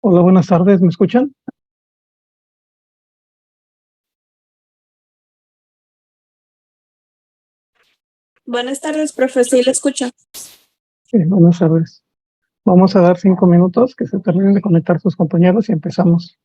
Hola, buenas tardes, ¿me escuchan? Buenas tardes, profe, sí, le escucho. Sí, buenas tardes. Vamos a dar 5 minutos que se terminen de conectar sus compañeros y empezamos.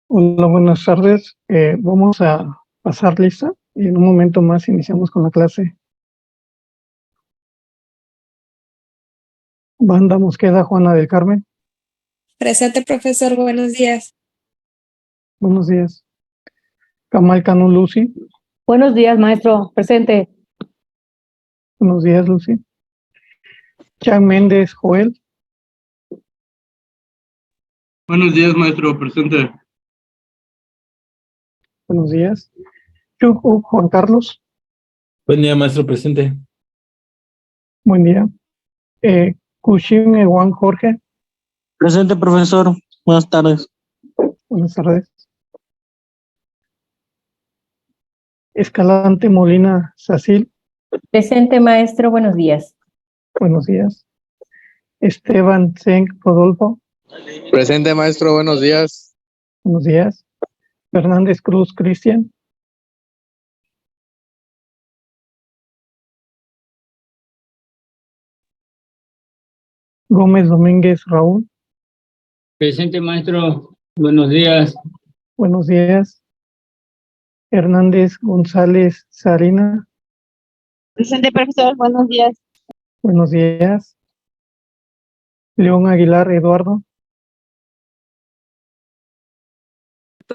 Hola, buenas tardes. Vamos a pasar lista y en un momento más iniciamos con la clase. Banda Mosqueda, Juana del Carmen. Presente, profesor, buenos días. Buenos días. Kamal Cano, Lucy. Buenos días, maestro. Presente. Buenos días, Lucy. Chan Méndez, Joel. Buenos días, maestro. Presente. Buenos días. Chuk Juan Carlos. Buen día, maestro. Presente. Buen día. Kushim Ewan Jorge. Presente, profesor. Buenas tardes. Buenas tardes. Escalante Molina Sacil. Presente, maestro. Buenos días. Buenos días. Esteban Zeng Rodolfo. Presente, maestro, buenos días. Buenos días. Fernández Cruz Cristian. Gómez Domínguez Raúl. Presente, maestro. Buenos días. Buenos días. Hernández González Sarina. Presente, profesor. Buenos días. Buenos días. León Aguilar Eduardo.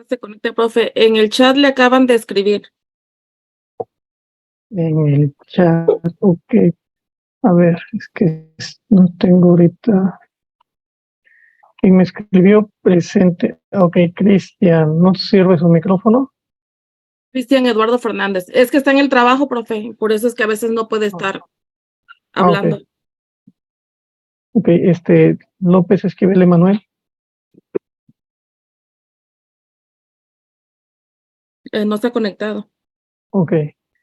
Se conecta, profe. En el chat le acaban de escribir. En el chat. Ok. A ver, es que no tengo ahorita. ¿Quién me escribió? Presente. Ok, Cristian. ¿No sirve su micrófono? Cristian Eduardo Fernández. Es que está en el trabajo, profe, por eso es que a veces no puede estar hablando. Ok, López Esquivel Emanuel. No está conectado. Ok.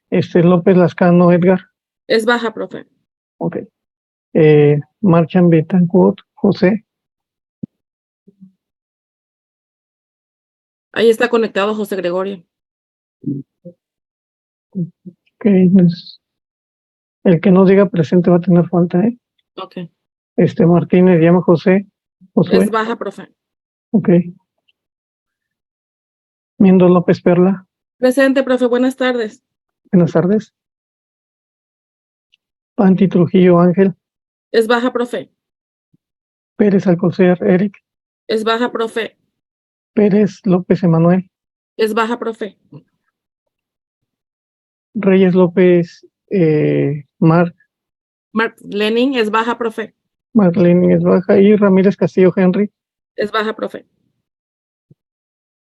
López Lascano Edgar. Es baja, profe. Ok. Marchan Betancourt José. Ahí está conectado José Gregorio. Ok, pues, el que no diga presente va a tener falta, ¿eh? Ok. Martínez llama José. Josué. Es baja, profe. Ok. Miendo López Perla. Presente, profe. Buenas tardes. Buenas tardes. Panti Trujillo Ángel. Es baja, profe. Pérez Alcocer Eric. Es baja, profe. Pérez López Emanuel. Es baja, profe. Reyes López Marc Lenin es baja, profe. Marlene es baja. Y Ramírez Castillo Henry. Es baja, profe.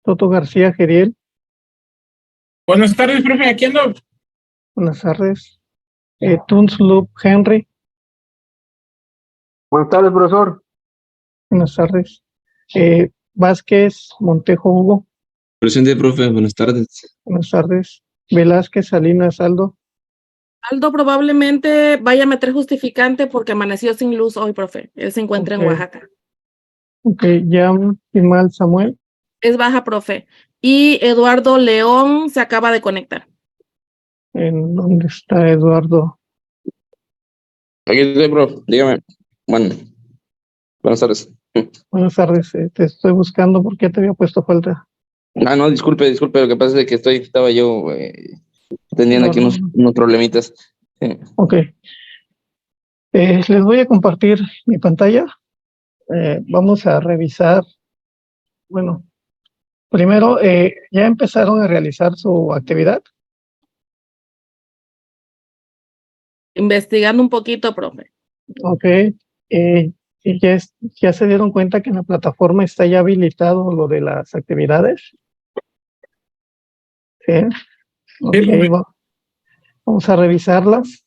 Toto García Geriel. Buenas tardes, profe, aquí ando. Buenas tardes. Tunslup Henry. Buenas tardes, profesor. Buenas tardes. Vázquez Montejo Hugo. Presente, profe, buenas tardes. Buenas tardes. Velázquez Salinas Aldo. Aldo probablemente vaya a meter justificante porque amaneció sin luz hoy, profe. Él se encuentra en Ok. Oaxaca. Ok, Yam Imal Samuel. Es baja, profe. Y Eduardo León se acaba de conectar. ¿En dónde está Eduardo? Aquí estoy, profe, dígame. Bueno, buenas tardes. Buenas tardes. Te estoy buscando porque ya te había puesto falta. No, disculpe, lo que pasa es que estaba yo teniendo aquí unos problemitas. Ok. Les voy a compartir mi pantalla. Vamos a revisar. Bueno, primero, ¿ya empezaron a realizar su actividad? Investigando un poquito, profe. Ok. ¿Y ya se dieron cuenta que en la plataforma está ya habilitado lo de las actividades? Sí. Ok, profe. vamos a revisarlas.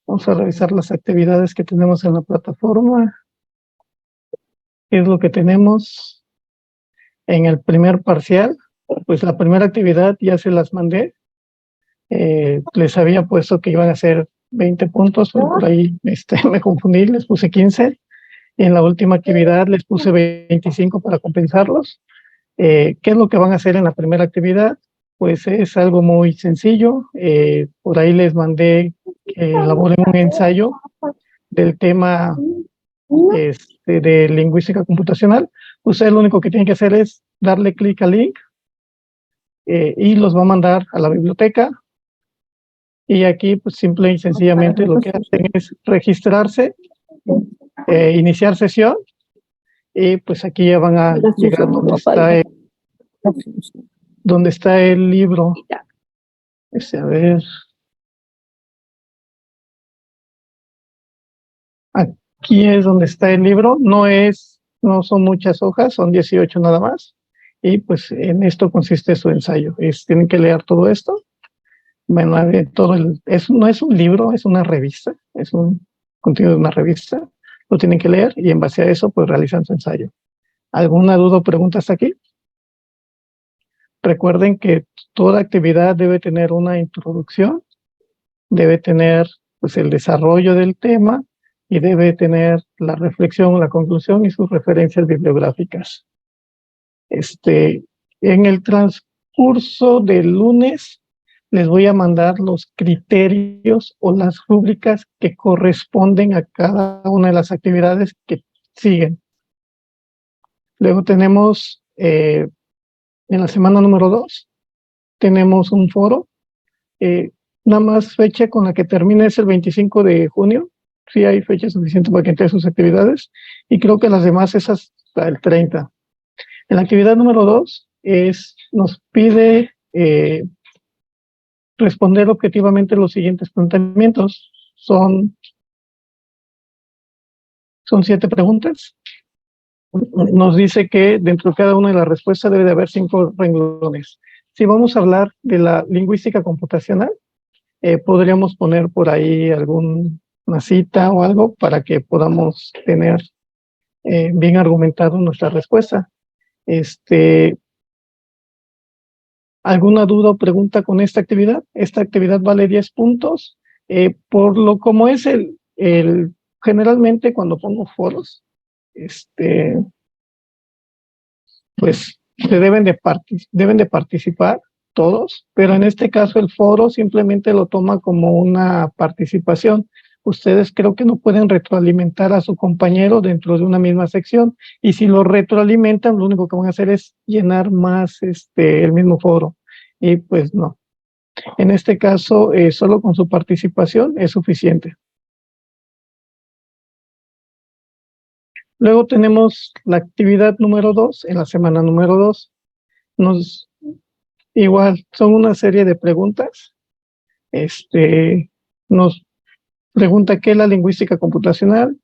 Vamos a revisar las actividades que tenemos en la plataforma. ¿Qué es lo que tenemos en el primer parcial? Pues la primera actividad ya se las mandé. Les había puesto que iban a ser 20 puntos, pero por ahí me confundí, les puse 15. Y en la última actividad les puse 25 para compensarlos. ¿Qué es lo que van a hacer en la primera actividad? Pues es algo muy sencillo. Por ahí les mandé que elaboren un ensayo del tema de lingüística computacional. Ustedes lo único que tienen que hacer es darle clic al link y los va a mandar a la biblioteca. Y aquí, pues simple y sencillamente lo que hacen es registrarse, iniciar sesión, y pues aquí ya van a llegar donde está el libro. A ver. Aquí es donde está el libro. No son muchas hojas, son 18 nada más. Y pues en esto consiste su ensayo. Tienen que leer todo esto. Bueno, no es un libro, es una revista, es un contenido de una revista. Lo tienen que leer y en base a eso pues realizan su ensayo. ¿Alguna duda o pregunta hasta aquí? Recuerden que toda actividad debe tener una introducción, debe tener pues el desarrollo del tema y debe tener la reflexión, la conclusión y sus referencias bibliográficas. En el transcurso del lunes les voy a mandar los criterios o las rúbricas que corresponden a cada una de las actividades que siguen. Luego tenemos, en la semana número 2, tenemos un foro. Nada más fecha con la que termina es el 25 de junio. Sí hay fecha suficiente para que entre sus actividades. Y creo que las demás es hasta el 30. En la actividad número 2 nos pide responder objetivamente los siguientes planteamientos. Son 7 preguntas. Nos dice que dentro de cada una de las respuestas debe de haber 5 renglones. si vamos a hablar de la lingüística computacional, podríamos poner por ahí alguna cita o algo para que podamos tener bien argumentado nuestra respuesta. ¿Alguna duda o pregunta con esta actividad? Esta actividad vale 10 puntos. Como es generalmente cuando pongo foros, pues deben de participar todos, pero en este caso el foro simplemente lo toma como una participación. Ustedes creo que no pueden retroalimentar a su compañero dentro de una misma sección, y si lo retroalimentan, lo único que van a hacer es llenar más el mismo foro, y pues no. En este caso, solo con su participación es suficiente. Luego tenemos la actividad número 2, en la semana número 2. Igual, son una serie de preguntas. Nos pregunta qué es la lingüística computacional,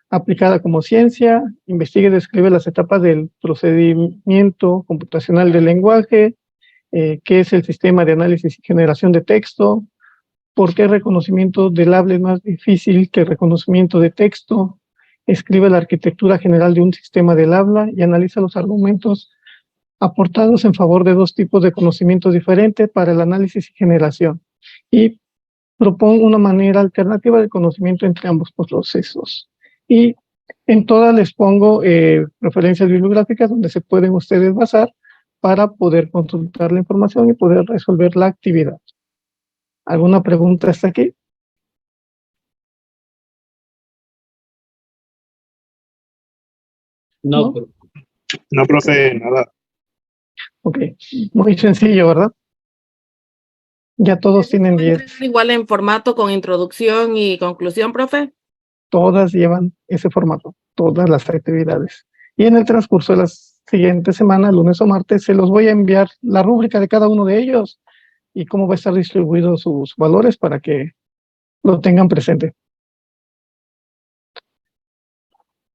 aplicada como ciencia, investiga y describe las etapas del procedimiento computacional del lenguaje, qué es el sistema de análisis y generación de texto, por qué el reconocimiento del habla es más difícil que el reconocimiento de texto, escribe la arquitectura general de un sistema del habla y analiza los argumentos aportados en favor de dos tipos de conocimientos diferentes para el análisis y generación, y propongo una manera alternativa de conocimiento entre ambos procesos. Y en todas les pongo referencias bibliográficas donde se pueden ustedes basar para poder consultar la información y poder resolver la actividad. ¿Alguna pregunta hasta aquí? No, No, profe, nada. Ok, muy sencillo, ¿verdad? Ya todos tienen 10. Igual en formato con introducción y conclusión, profe. Todas llevan ese formato, todas las actividades. Y en el transcurso de la siguiente semana, lunes o martes, se los voy a enviar la rúbrica de cada uno de ellos y cómo va a estar distribuido sus valores para que lo tengan presente.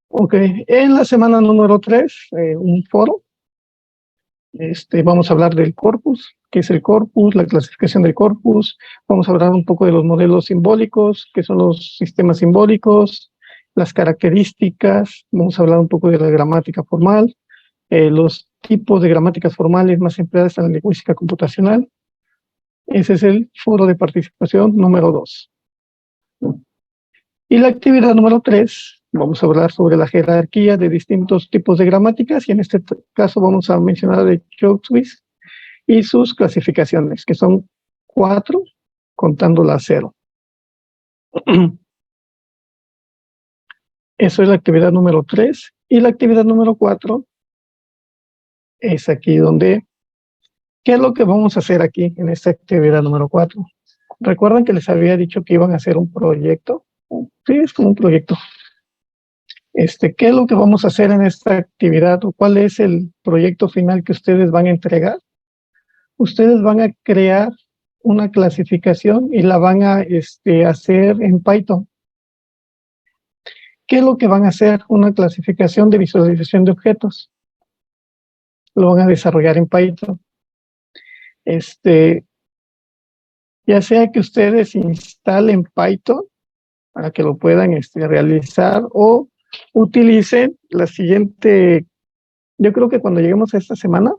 Ok, en la semana número 3, un foro. Vamos a hablar del corpus, qué es el corpus, la clasificación del corpus. Vamos a hablar un poco de los modelos simbólicos, qué son los sistemas simbólicos, las características. Vamos a hablar un poco de la gramática formal, los tipos de gramáticas formales más empleadas en la lingüística computacional. Ese es el foro de participación número 2. Y la actividad número 3, vamos a hablar sobre la jerarquía de distintos tipos de gramáticas, y en este caso vamos a mencionar de Church-Swiss y sus clasificaciones, que son 4, contando la 0. Eso es la actividad número 3. Y la actividad número 4 es aquí donde, ¿qué es lo que vamos a hacer aquí en esta actividad número 4? ¿Recuerdan que les había dicho que iban a hacer un proyecto? Sí, es como un proyecto. ¿Qué es lo que vamos a hacer en esta actividad, o cuál es el proyecto final que ustedes van a entregar? Ustedes van a crear una clasificación y la van a hacer en Python. ¿Qué es lo que van a hacer? Una clasificación de visualización de objetos. Lo van a desarrollar en Python. Ya sea que ustedes instalen Python para que lo puedan realizar, o utilicen la siguiente. Yo creo que cuando lleguemos a esta semana,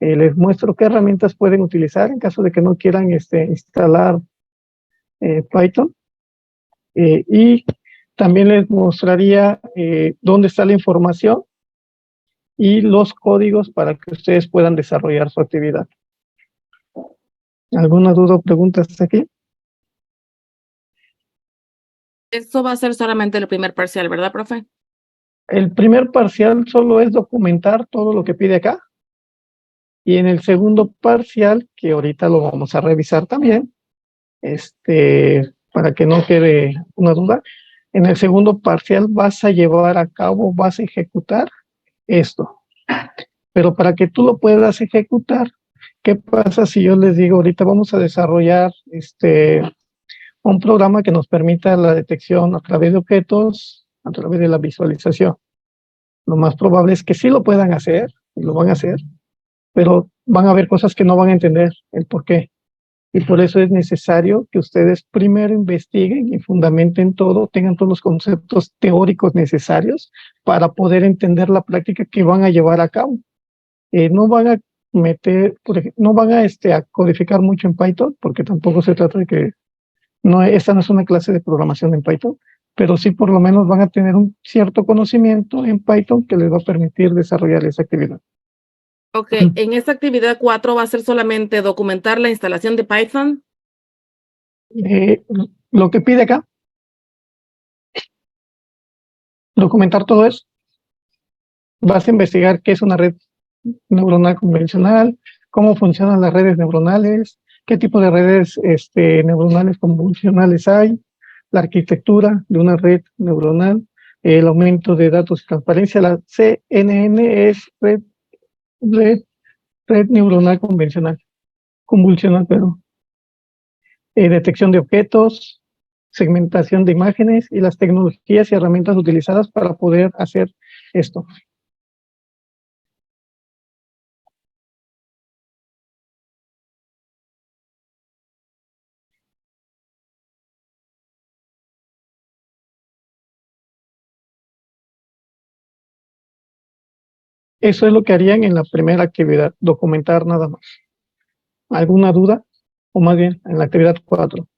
les muestro qué herramientas pueden utilizar en caso de que no quieran instalar Python. Y también les mostraría dónde está la información y los códigos para que ustedes puedan desarrollar su actividad. ¿Alguna duda o pregunta hasta aquí? Esto va a ser solamente el primer parcial, ¿verdad, profe? El primer parcial solo es documentar todo lo que pide acá. Y en el segundo parcial, que ahorita lo vamos a revisar también, para que no quede una duda, en el segundo parcial vas a llevar a cabo, vas a ejecutar esto. Pero para que tú lo puedas ejecutar, ¿qué pasa si yo les digo ahorita vamos a desarrollar un programa que nos permita la detección a través de objetos, a través de la visualización? Lo más probable es que sí lo puedan hacer, y lo van a hacer, pero van a haber cosas que no van a entender el por qué. Y por eso es necesario que ustedes primero investiguen y fundamenten todo, tengan todos los conceptos teóricos necesarios para poder entender la práctica que van a llevar a cabo. No van a meter, no van a codificar mucho en Python, porque tampoco se trata de que, esta no es una clase de programación en Python, pero sí por lo menos van a tener un cierto conocimiento en Python que les va a permitir desarrollar esa actividad. Ok, en esta actividad 4 va a ser solamente documentar la instalación de Python. Lo que pide acá, documentar todo eso. Vas a investigar qué es una red neuronal convencional, cómo funcionan las redes neuronales, qué tipo de redes neuronales convolucionales hay, la arquitectura de una red neuronal, el aumento de datos y transparencia. La CNN es red neuronal convolucional, perdón. Detección de objetos, segmentación de imágenes y las tecnologías y herramientas utilizadas para poder hacer esto. Eso es lo que harían en la primera actividad, documentar nada más. ¿Alguna duda? O más bien, en la actividad 4.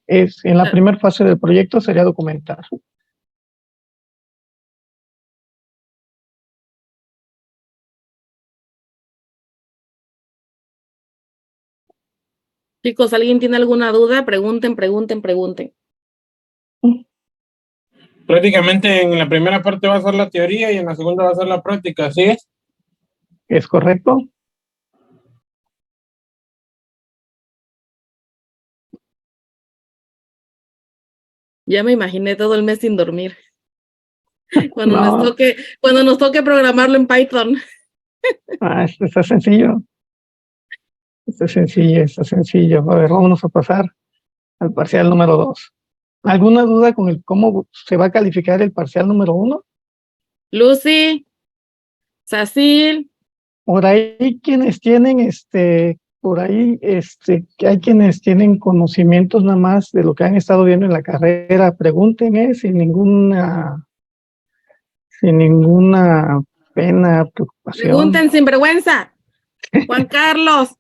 En la primera fase del proyecto sería documentar. Chicos, ¿alguien tiene alguna duda? Pregunten. Prácticamente en la primera parte va a ser la teoría y en la segunda va a ser la práctica, ¿sí es? ¿Es correcto? Ya me imaginé todo el mes sin dormir. Cuando No. nos toque programarlo en Python. Esto está sencillo. Está sencillo. A ver, vámonos a pasar al parcial número 2. ¿Alguna duda con cómo se va a calificar el parcial número 1? Lucy, Cecil. Por ahí quienes tienen que hay quienes tienen conocimientos nada más de lo que han estado viendo en la carrera, pregúntenme sin ninguna pena, preocupación. Pregunten sin vergüenza. Juan Carlos.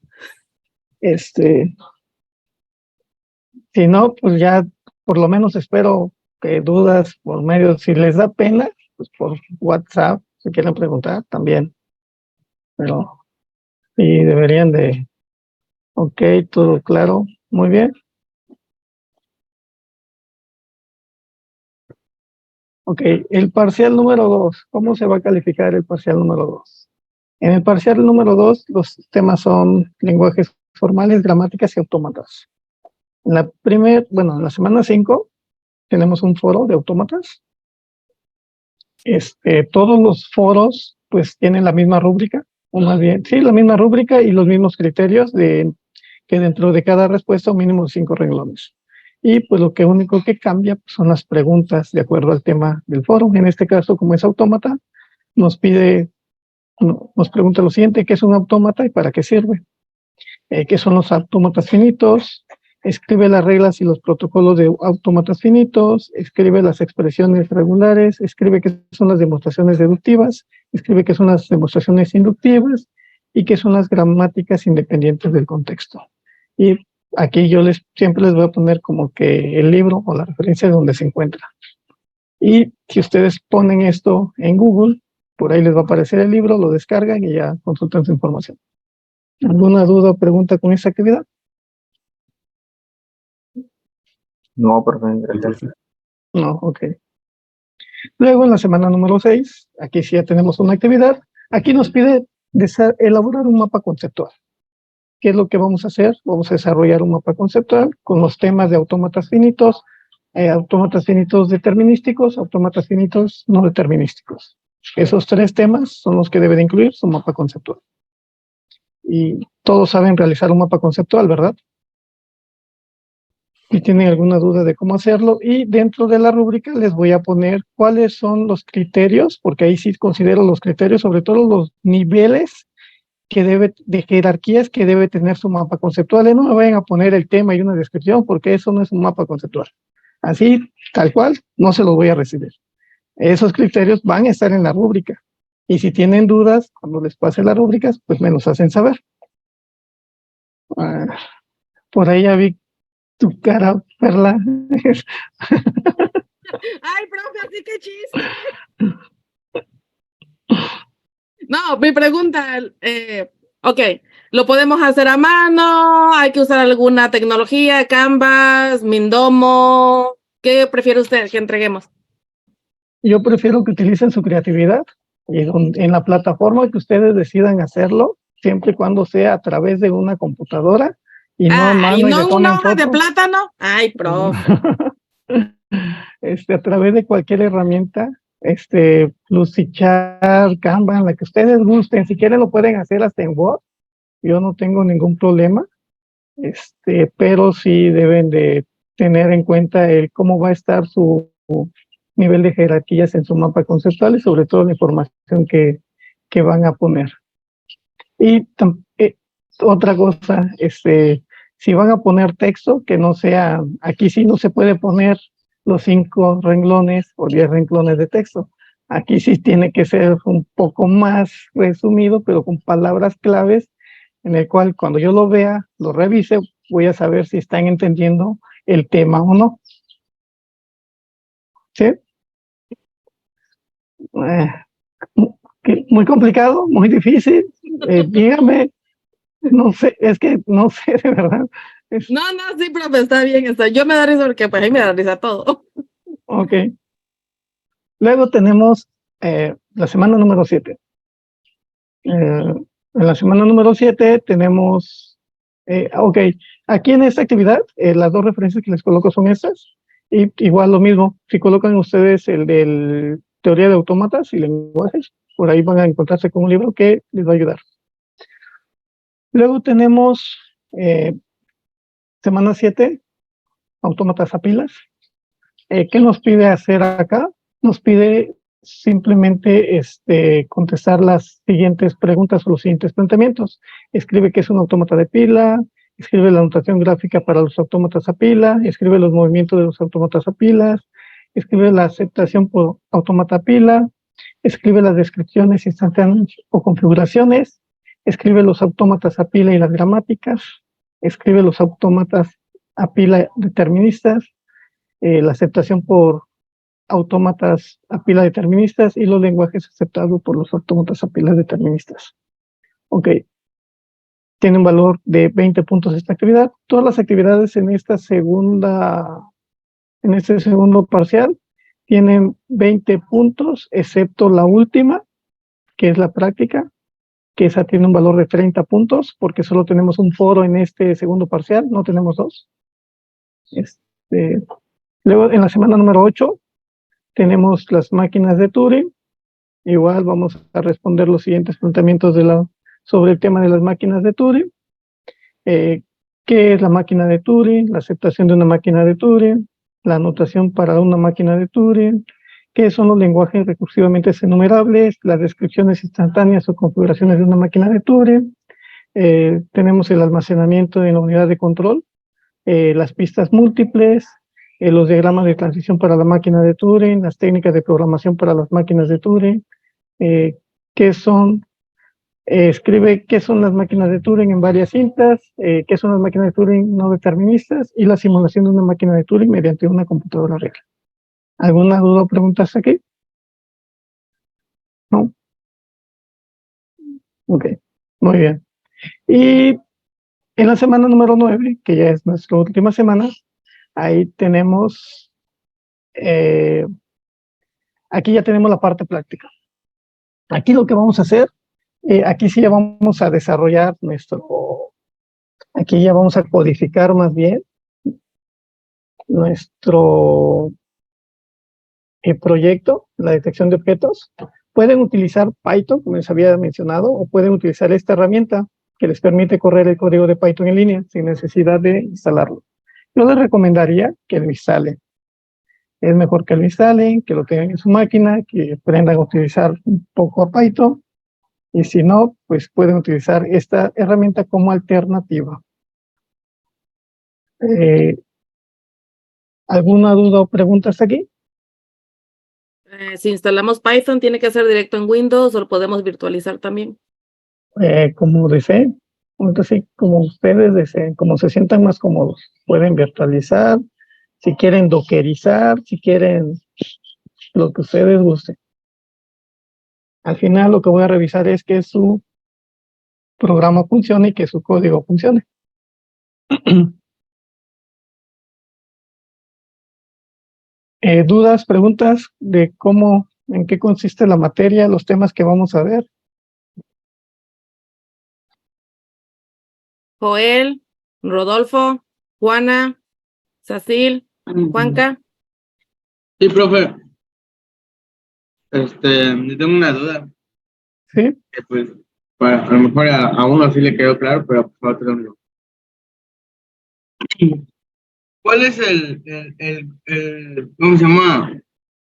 Si no, pues ya por lo menos espero que dudas por medio, si les da pena, pues por WhatsApp, si quieren preguntar también. Pero sí deberían de. Ok, todo claro, muy bien. Ok, el parcial número 2, ¿cómo se va a calificar el parcial número 2? En el parcial número 2, los temas son lenguajes formales, gramáticas y autómatas. En la semana 5 tenemos un foro de autómatas. Todos los foros pues tienen la misma rúbrica, o más bien, sí, la misma rúbrica y los mismos criterios que dentro de cada respuesta un mínimo de 5 renglones. Y pues lo único que cambia pues, son las preguntas de acuerdo al tema del foro. En este caso, como es autómata, nos pregunta lo siguiente: ¿qué es un autómata y para qué sirve? ¿Qué son los autómatas finitos? Escribe las reglas y los protocolos de autómatas finitos, escribe las expresiones regulares, escribe qué son las demostraciones deductivas, escribe qué son las demostraciones inductivas y qué son las gramáticas independientes del contexto. Y aquí yo siempre les voy a poner como que el libro o la referencia de donde se encuentra. Y si ustedes ponen esto en Google, por ahí les va a aparecer el libro, lo descargan y ya consultan su información. ¿Alguna duda o pregunta con esta actividad? No, profe, gracias. No, ok. Luego en la semana número 6, aquí sí ya tenemos una actividad. Aquí nos pide elaborar un mapa conceptual. ¿Qué es lo que vamos a hacer? Vamos a desarrollar un mapa conceptual con los temas de autómatas finitos determinísticos, autómatas finitos no determinísticos. Esos 3 temas son los que debe de incluir su mapa conceptual. Y todos saben realizar un mapa conceptual, ¿verdad? Si tienen alguna duda de cómo hacerlo, y dentro de la rúbrica les voy a poner cuáles son los criterios, porque ahí sí considero los criterios, sobre todo los niveles de jerarquías que debe tener su mapa conceptual. Y no me vayan a poner el tema y una descripción, porque eso no es un mapa conceptual. Así, tal cual, no se los voy a recibir. Esos criterios van a estar en la rúbrica. Y si tienen dudas, cuando les pase las rúbricas, pues me los hacen saber. Por ahí ya vi tu cara, Perla. Ay, profe, así que chiste. No, mi pregunta, ok, ¿lo podemos hacer a mano? ¿Hay que usar alguna tecnología, Canvas, Mindomo? ¿Qué prefiere usted que entreguemos? Yo prefiero que utilicen su creatividad y en la plataforma que ustedes decidan hacerlo, siempre y cuando sea a través de una computadora y no a mano ¿y y no le una tomen hoja de fotos. plátano? Ay, profe. A través de cualquier herramienta, Lucidchart, Canva, la que ustedes gusten. Si quieren lo pueden hacer hasta en Word. Yo no tengo ningún problema. Pero sí deben de tener en cuenta cómo va a estar su nivel de jerarquías en su mapa conceptual y sobre todo la información que van a poner. Y otra cosa, si van a poner texto, que no sea, aquí sí no se puede poner los 5 renglones o 10 renglones de texto. Aquí sí tiene que ser un poco más resumido, pero con palabras claves, en el cual cuando yo lo vea, lo revise, voy a saber si están entendiendo el tema o no. ¿Sí? Muy complicado, muy difícil. Dígame, no sé, es que no sé de verdad. No, sí, profe, está bien. Yo me da risa porque pues ahí me da risa todo. Ok. Luego tenemos la semana número 7. En la semana número 7 tenemos, ok, aquí en esta actividad, las 2 referencias que les coloco son estas. Y igual lo mismo, si colocan ustedes el del teoría de autómatas y lenguajes, por ahí van a encontrarse con un libro que les va a ayudar. Luego tenemos semana 7, autómatas a pilas. ¿Qué nos pide hacer acá? Nos pide simplemente contestar las siguientes preguntas o los siguientes planteamientos. Escribe qué es un autómata de pila, escribe la notación gráfica para los autómatas a pila, escribe los movimientos de los autómatas a pilas, escribe la aceptación por autómata a pila, escribe las descripciones instantáneas o configuraciones, escribe los autómatas a pila y las gramáticas, escribe los autómatas a pila deterministas, la aceptación por autómatas a pila deterministas y los lenguajes aceptados por los autómatas a pilas deterministas. Ok. Tiene un valor de 20 puntos esta actividad. Todas las actividades en este segundo parcial tienen 20 puntos, excepto la última, que es la práctica, que esa tiene un valor de 30 puntos, porque solo tenemos un foro en este segundo parcial, no tenemos 2. Luego, en la semana número 8, tenemos las máquinas de Turing. Igual vamos a responder los siguientes planteamientos sobre el tema de las máquinas de Turing. ¿Qué es la máquina de Turing? La aceptación de una máquina de Turing, la anotación para una máquina de Turing, qué son los lenguajes recursivamente enumerables, las descripciones instantáneas o configuraciones de una máquina de Turing. Tenemos el almacenamiento en la unidad de control, las pistas múltiples, los diagramas de transición para la máquina de Turing, las técnicas de programación para las máquinas de Turing, escribe qué son las máquinas de Turing en varias cintas, qué son las máquinas de Turing no deterministas y la simulación de una máquina de Turing mediante una computadora real. ¿Alguna duda o pregunta hasta aquí? ¿No? Ok, muy bien. Y en la semana número 9, que ya es nuestra última semana, ahí tenemos, aquí ya tenemos la parte práctica. Aquí lo que vamos a hacer, aquí sí ya vamos a desarrollar aquí ya vamos a codificar más bien nuestro proyecto, la detección de objetos. Pueden utilizar Python, como les había mencionado, o pueden utilizar esta herramienta que les permite correr el código de Python en línea sin necesidad de instalarlo. Yo les recomendaría que lo instalen. Es mejor que lo instalen, que lo tengan en su máquina, que aprendan a utilizar un poco a Python Y si no, pues pueden utilizar esta herramienta como alternativa. ¿Alguna duda o pregunta hasta aquí? Si instalamos Python, ¿tiene que ser directo en Windows o lo podemos virtualizar también? Como deseen. Entonces, como ustedes deseen, como se sientan más cómodos. Pueden virtualizar, si quieren dockerizar, si quieren lo que ustedes gusten. Al final lo que voy a revisar es que su programa funcione y que su código funcione. ¿Dudas, preguntas de cómo, en qué consiste la materia, los temas que vamos a ver? Joel, Rodolfo, Juana, Cecil, Juanca. Sí, profe. Yo tengo una duda. Sí. Que pues, a lo mejor a uno sí le quedó claro, pero a otro no. ¿Cuál es ¿cómo se llama?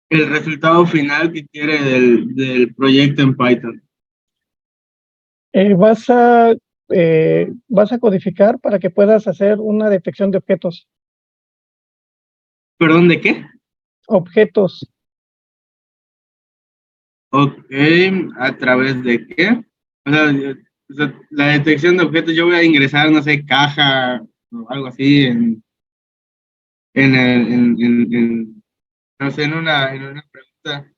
El resultado final que quiere del proyecto en Python. Vas a codificar para que puedas hacer una detección de objetos. ¿Perdón, de qué? Objetos. Ok, ¿a través de qué? O sea, la detección de objetos, yo voy a ingresar, no sé, caja o algo así no sé, en una pregunta.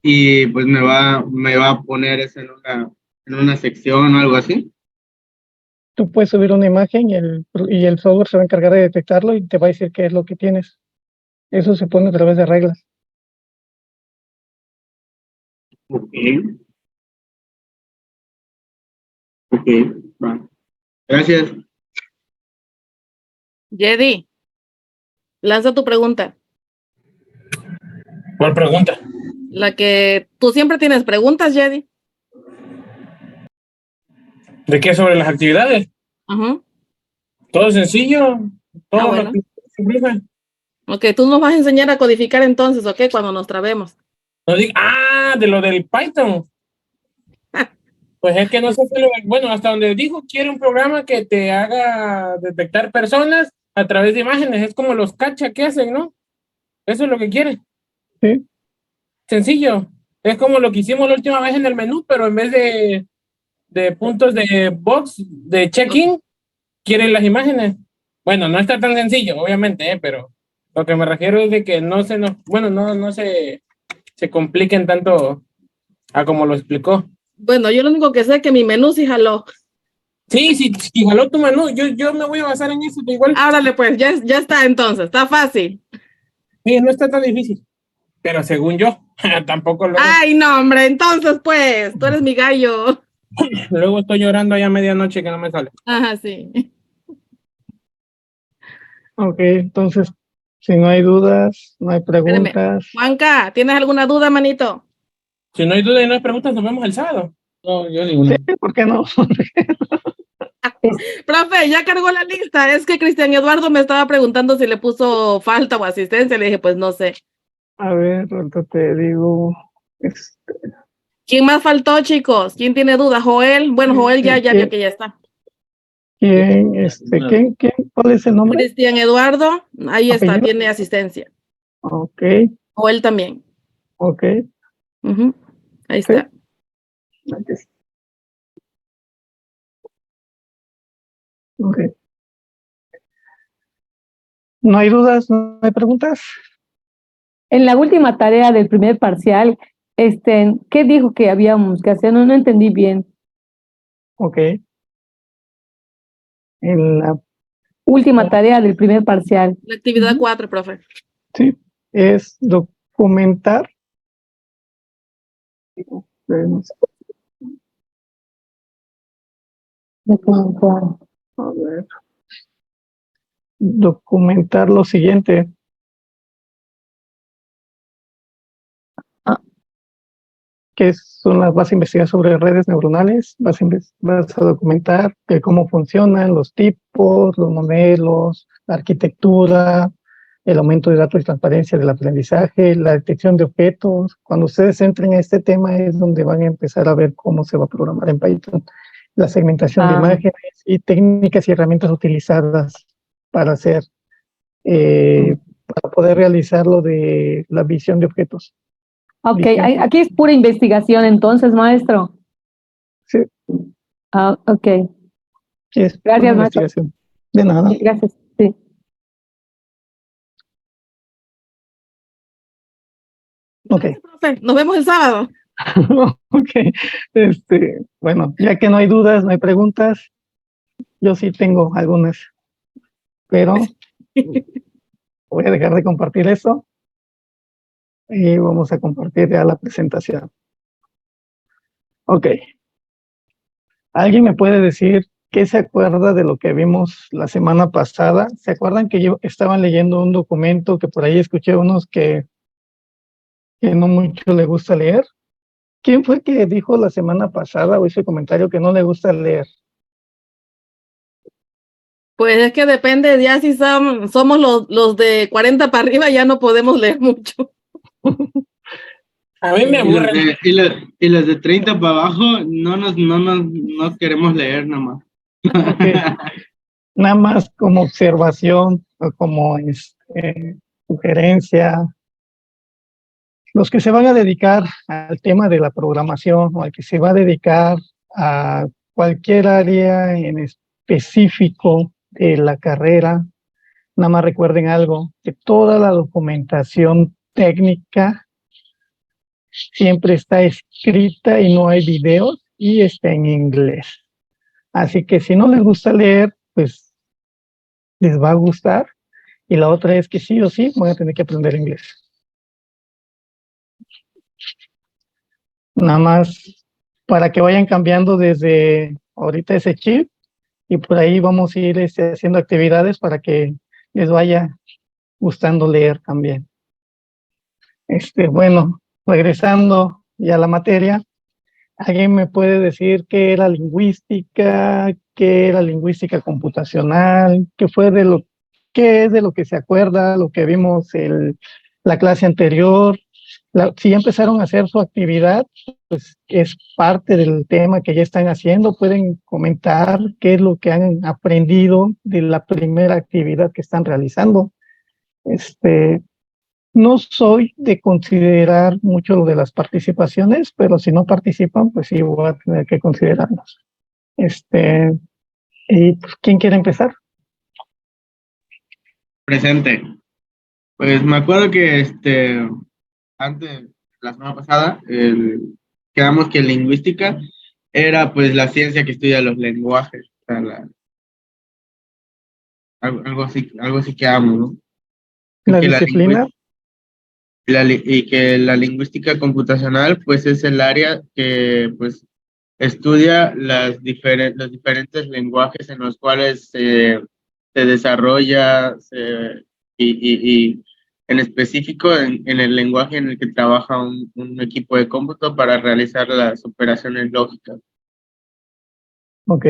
Y pues me va a poner eso en una sección o algo así. Tú puedes subir una imagen y el software se va a encargar de detectarlo y te va a decir qué es lo que tienes. Eso se pone a través de reglas. Ok. Ok, va. Gracias. Jedi, lanza tu pregunta. ¿Cuál pregunta? La que tú siempre tienes preguntas, Jedi. ¿De qué? ¿Sobre las actividades? Ajá. Todo sencillo. Todo bueno. lo que profe. Ok, tú nos vas a enseñar a codificar entonces, ¿ok? Cuando nos trabemos. No diga, de lo del Python. Pues es que no sé, bueno, hasta donde dijo, quiere un programa que te haga detectar personas a través de imágenes. Es como los cacha que hacen, ¿no? Eso es lo que quiere. Sí. Sencillo. Es como lo que hicimos la última vez en el menú, pero en vez de puntos de box, de check-in, quieren las imágenes. Bueno, no está tan sencillo, obviamente, pero lo que me refiero es de que no se compliquen tanto a como lo explicó. Bueno, yo lo único que sé es que mi menú sí jaló. Sí, jaló tu menú. Yo me voy a basar en eso, igual. Árale, pues, ya está entonces, está fácil. Sí, no está tan difícil. Pero según yo, tampoco lo. Ay, no, hombre, entonces, pues, tú eres mi gallo. Luego estoy llorando allá a medianoche que no me sale. Ajá, sí. Ok, entonces, si no hay dudas, no hay preguntas. Espérame. Juanca, ¿tienes alguna duda, manito? Si no hay duda y no hay preguntas, nos vemos el sábado. No, yo ninguna. Sí, ¿por qué no? Profe, ya cargó la lista. Es que Cristian Eduardo me estaba preguntando si le puso falta o asistencia. Le dije, pues no sé. A ver, ahorita te digo. ¿Quién más faltó, chicos? ¿Quién tiene duda? Joel. Bueno, Joel ya vio que ya está. ¿Quién? ¿Cuál es el nombre? Cristian Eduardo. Ahí está, ¿Apellido? tiene asistencia. Ok. Joel también. Ok. Ahí está. Ok. ¿No hay dudas? ¿No hay preguntas? En la última tarea del primer parcial, ¿qué dijo que habíamos que hacer? No entendí bien. Ok. En la última tarea del primer parcial. La actividad 4, profe. Sí, es documentar. A ver. Documentar lo siguiente. Que son vas a investigar sobre redes neuronales, vas a documentar cómo funcionan los tipos, los modelos, la arquitectura, el aumento de datos y transparencia del aprendizaje, la detección de objetos. Cuando ustedes entren a este tema es donde van a empezar a ver cómo se va a programar en Python, la segmentación de imágenes y técnicas y herramientas utilizadas para hacer, para poder realizar lo de la visión de objetos. Ok, Visión. aquí es pura investigación entonces, maestro. Sí, Ok, es Gracias, una maestro. investigación. De nada. gracias. Sí. Ok. Profe, nos vemos el sábado. Ok. Bueno, ya que no hay dudas, no hay preguntas, yo sí tengo algunas, pero voy a dejar de compartir eso y vamos a compartir ya la presentación. Ok. ¿Alguien me puede decir qué se acuerda de lo que vimos la semana pasada? ¿Se acuerdan que yo estaba leyendo un documento que por ahí escuché unos que no mucho le gusta leer? ¿Quién fue el que dijo la semana pasada o ese comentario que no le gusta leer? Pues es que depende, ya si somos los de 40 para arriba, ya no podemos leer mucho. A mí me aburre. Y los de 30 para abajo no queremos leer nada más. Okay. Nada más como observación o como sugerencia. Los que se van a dedicar al tema de la programación o al que se va a dedicar a cualquier área en específico de la carrera, nada más recuerden algo, que toda la documentación técnica siempre está escrita y no hay videos y está en inglés. Así que si no les gusta leer, pues les va a gustar. Y la otra es que sí o sí van a tener que aprender inglés. Nada más para que vayan cambiando desde ahorita ese chip y por ahí vamos a ir haciendo actividades para que les vaya gustando leer también. Bueno, regresando ya a la materia, ¿alguien me puede decir qué era lingüística, qué era lingüística computacional, qué es de lo que se acuerda, lo que vimos la clase anterior? Si ya empezaron a hacer su actividad, pues es parte del tema que ya están haciendo. Pueden comentar qué es lo que han aprendido de la primera actividad que están realizando. No soy de considerar mucho lo de las participaciones, pero si no participan, pues sí voy a tener que considerarlos. Y pues, ¿quién quiere empezar? Presente. Pues me acuerdo que antes, la semana pasada, quedamos que lingüística era pues la ciencia que estudia los lenguajes. O sea, algo así quedamos, ¿no? La disciplina. Y que la lingüística computacional pues es el área que pues estudia los diferentes lenguajes en los cuales se desarrolla y en específico en el lenguaje en el que trabaja un equipo de cómputo para realizar las operaciones lógicas. Ok.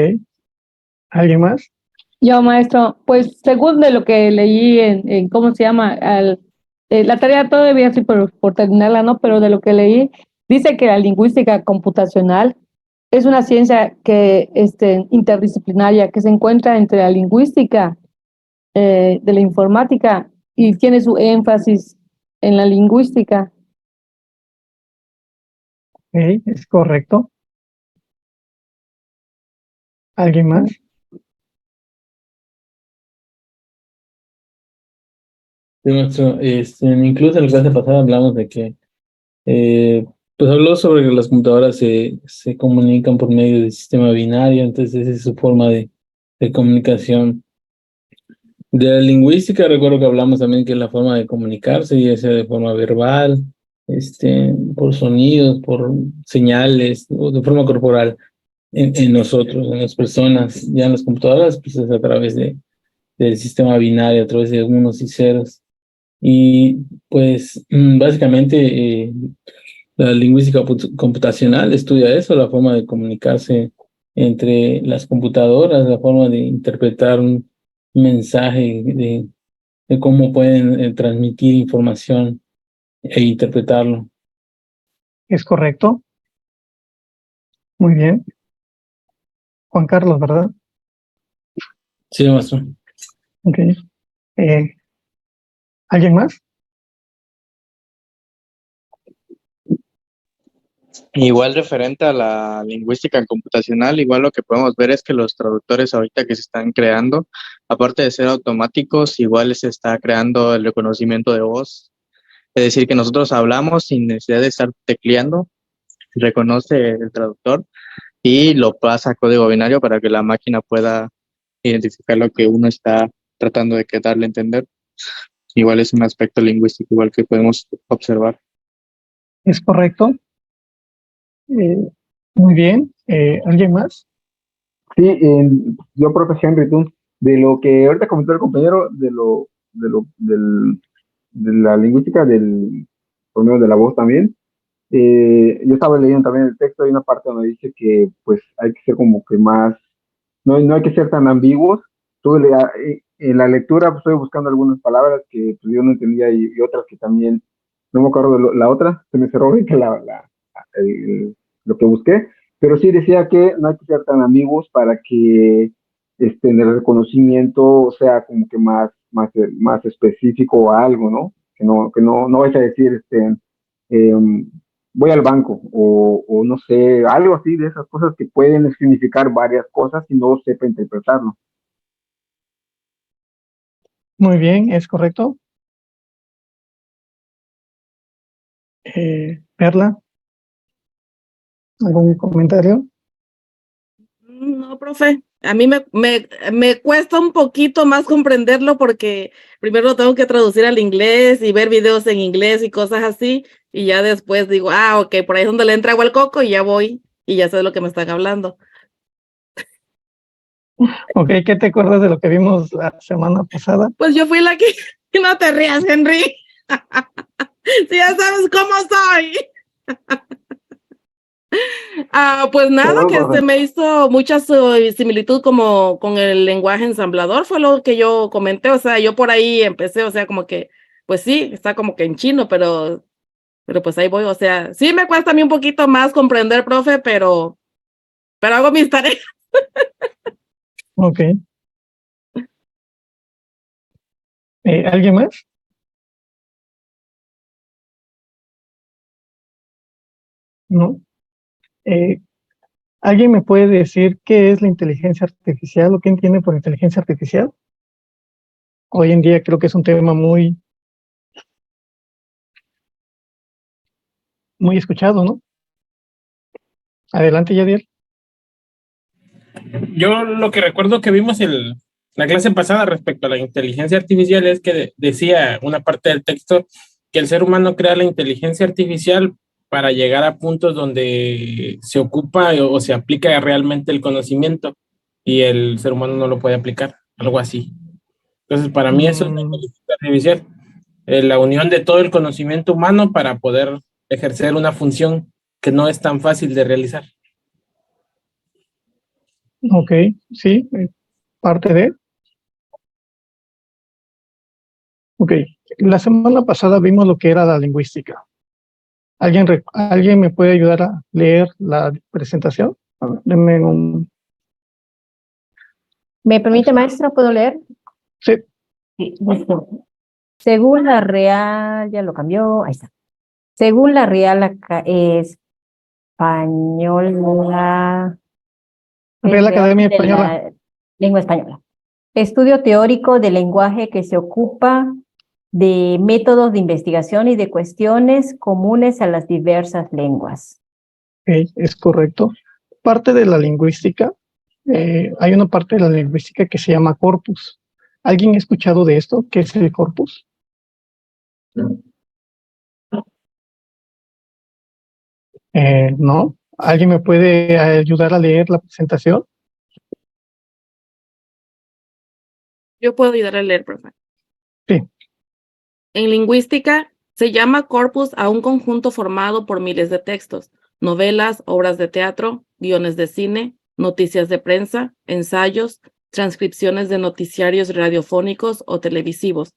¿Alguien más? Yo, maestro, pues según de lo que leí en ¿cómo se llama? La tarea todavía estoy por terminarla, ¿no? Pero de lo que leí, dice que la lingüística computacional es una ciencia que interdisciplinaria que se encuentra entre la lingüística de la informática y tiene su énfasis en la lingüística. Ok, es correcto. ¿Alguien más? Sí, maestro, incluso en la clase pasada hablamos de que, pues habló sobre que las computadoras se comunican por medio del sistema binario, entonces esa es su forma de comunicación. De la lingüística recuerdo que hablamos también que es la forma de comunicarse, ya sea de forma verbal, por sonidos, por señales, o de forma corporal en nosotros, en las personas. Ya en las computadoras, pues es a través del sistema binario, a través de unos y ceros. Y pues básicamente la lingüística computacional estudia eso, la forma de comunicarse entre las computadoras, la forma de interpretar un mensaje de cómo pueden transmitir información e interpretarlo. ¿Es correcto? Muy bien. Juan Carlos, ¿verdad? Sí, maestro. Ok. ¿Alguien más? Igual referente a la lingüística computacional, igual lo que podemos ver es que los traductores ahorita que se están creando, aparte de ser automáticos, igual se está creando el reconocimiento de voz. Es decir, que nosotros hablamos sin necesidad de estar tecleando, reconoce el traductor y lo pasa a código binario para que la máquina pueda identificar lo que uno está tratando de darle a entender. Igual es un aspecto lingüístico igual que podemos observar. ¿Es correcto? Muy bien. ¿Alguien más? Sí, yo, profe Henry, tú, de lo que ahorita comentó el compañero, de la lingüística por medio de la voz también, yo estaba leyendo también el texto, hay una parte donde dice que pues hay que ser como que más, no hay que ser tan ambiguos. En la lectura pues, estoy buscando algunas palabras que pues, yo no entendía y otras que también, no me acuerdo de la otra, se me cerró ahorita lo que busqué, pero sí decía que no hay que ser tan ambiguos para que en el reconocimiento sea como que más específico o algo, ¿no? Que no vais a decir, voy al banco o no sé, algo así de esas cosas que pueden significar varias cosas y no sepa interpretarlo. Muy bien, ¿es correcto? Perla, ¿algún comentario? No, profe. A mí me cuesta un poquito más comprenderlo porque primero lo tengo que traducir al inglés y ver videos en inglés y cosas así. Y ya después digo, ok, por ahí es donde le entra agua al coco y ya voy y ya sé de lo que me están hablando. Ok, ¿qué te acuerdas de lo que vimos la semana pasada? Pues yo fui la que... No te rías, Henry. Si ya sabes cómo soy. Pues nada, Perdón, que profe. se me hizo mucha similitud como con el lenguaje ensamblador, fue lo que yo comenté, o sea, yo por ahí empecé, o sea, como que, pues sí, está como que en chino, pero pues ahí voy, o sea, sí me cuesta a mí un poquito más comprender, profe, pero hago mis tareas. Ok. ¿Alguien más? No. ¿Alguien me puede decir qué es la inteligencia artificial o qué entiende por inteligencia artificial? Hoy en día creo que es un tema muy escuchado, ¿no? Adelante, Yadiel. Yo lo que recuerdo que vimos en la clase pasada respecto a la inteligencia artificial es que decía una parte del texto que el ser humano crea la inteligencia artificial para llegar a puntos donde se ocupa o se aplica realmente el conocimiento y el ser humano no lo puede aplicar, algo así. Entonces, para mí eso es la inteligencia artificial, la unión de todo el conocimiento humano para poder ejercer una función que no es tan fácil de realizar. Ok, sí, parte de. Ok, la semana pasada vimos lo que era la lingüística. ¿Alguien me puede ayudar a leer la presentación? A ver, denme un... ¿Me permite, maestro? ¿Puedo leer? Sí. Sí, listo. Según la Real, ya lo cambió, ahí está. Según la Real Española, Real Academia de Española. la Lengua Española. Estudio teórico del lenguaje que se ocupa de métodos de investigación y de cuestiones comunes a las diversas lenguas. Ok, es correcto. Parte de la lingüística, hay una parte de la lingüística que se llama corpus. ¿Alguien ha escuchado de esto? ¿Qué es el corpus? ¿No? ¿Alguien me puede ayudar a leer la presentación? Yo puedo ayudar a leer, profe. Sí. En lingüística se llama corpus a un conjunto formado por miles de textos, novelas, obras de teatro, guiones de cine, noticias de prensa, ensayos, transcripciones de noticiarios radiofónicos o televisivos,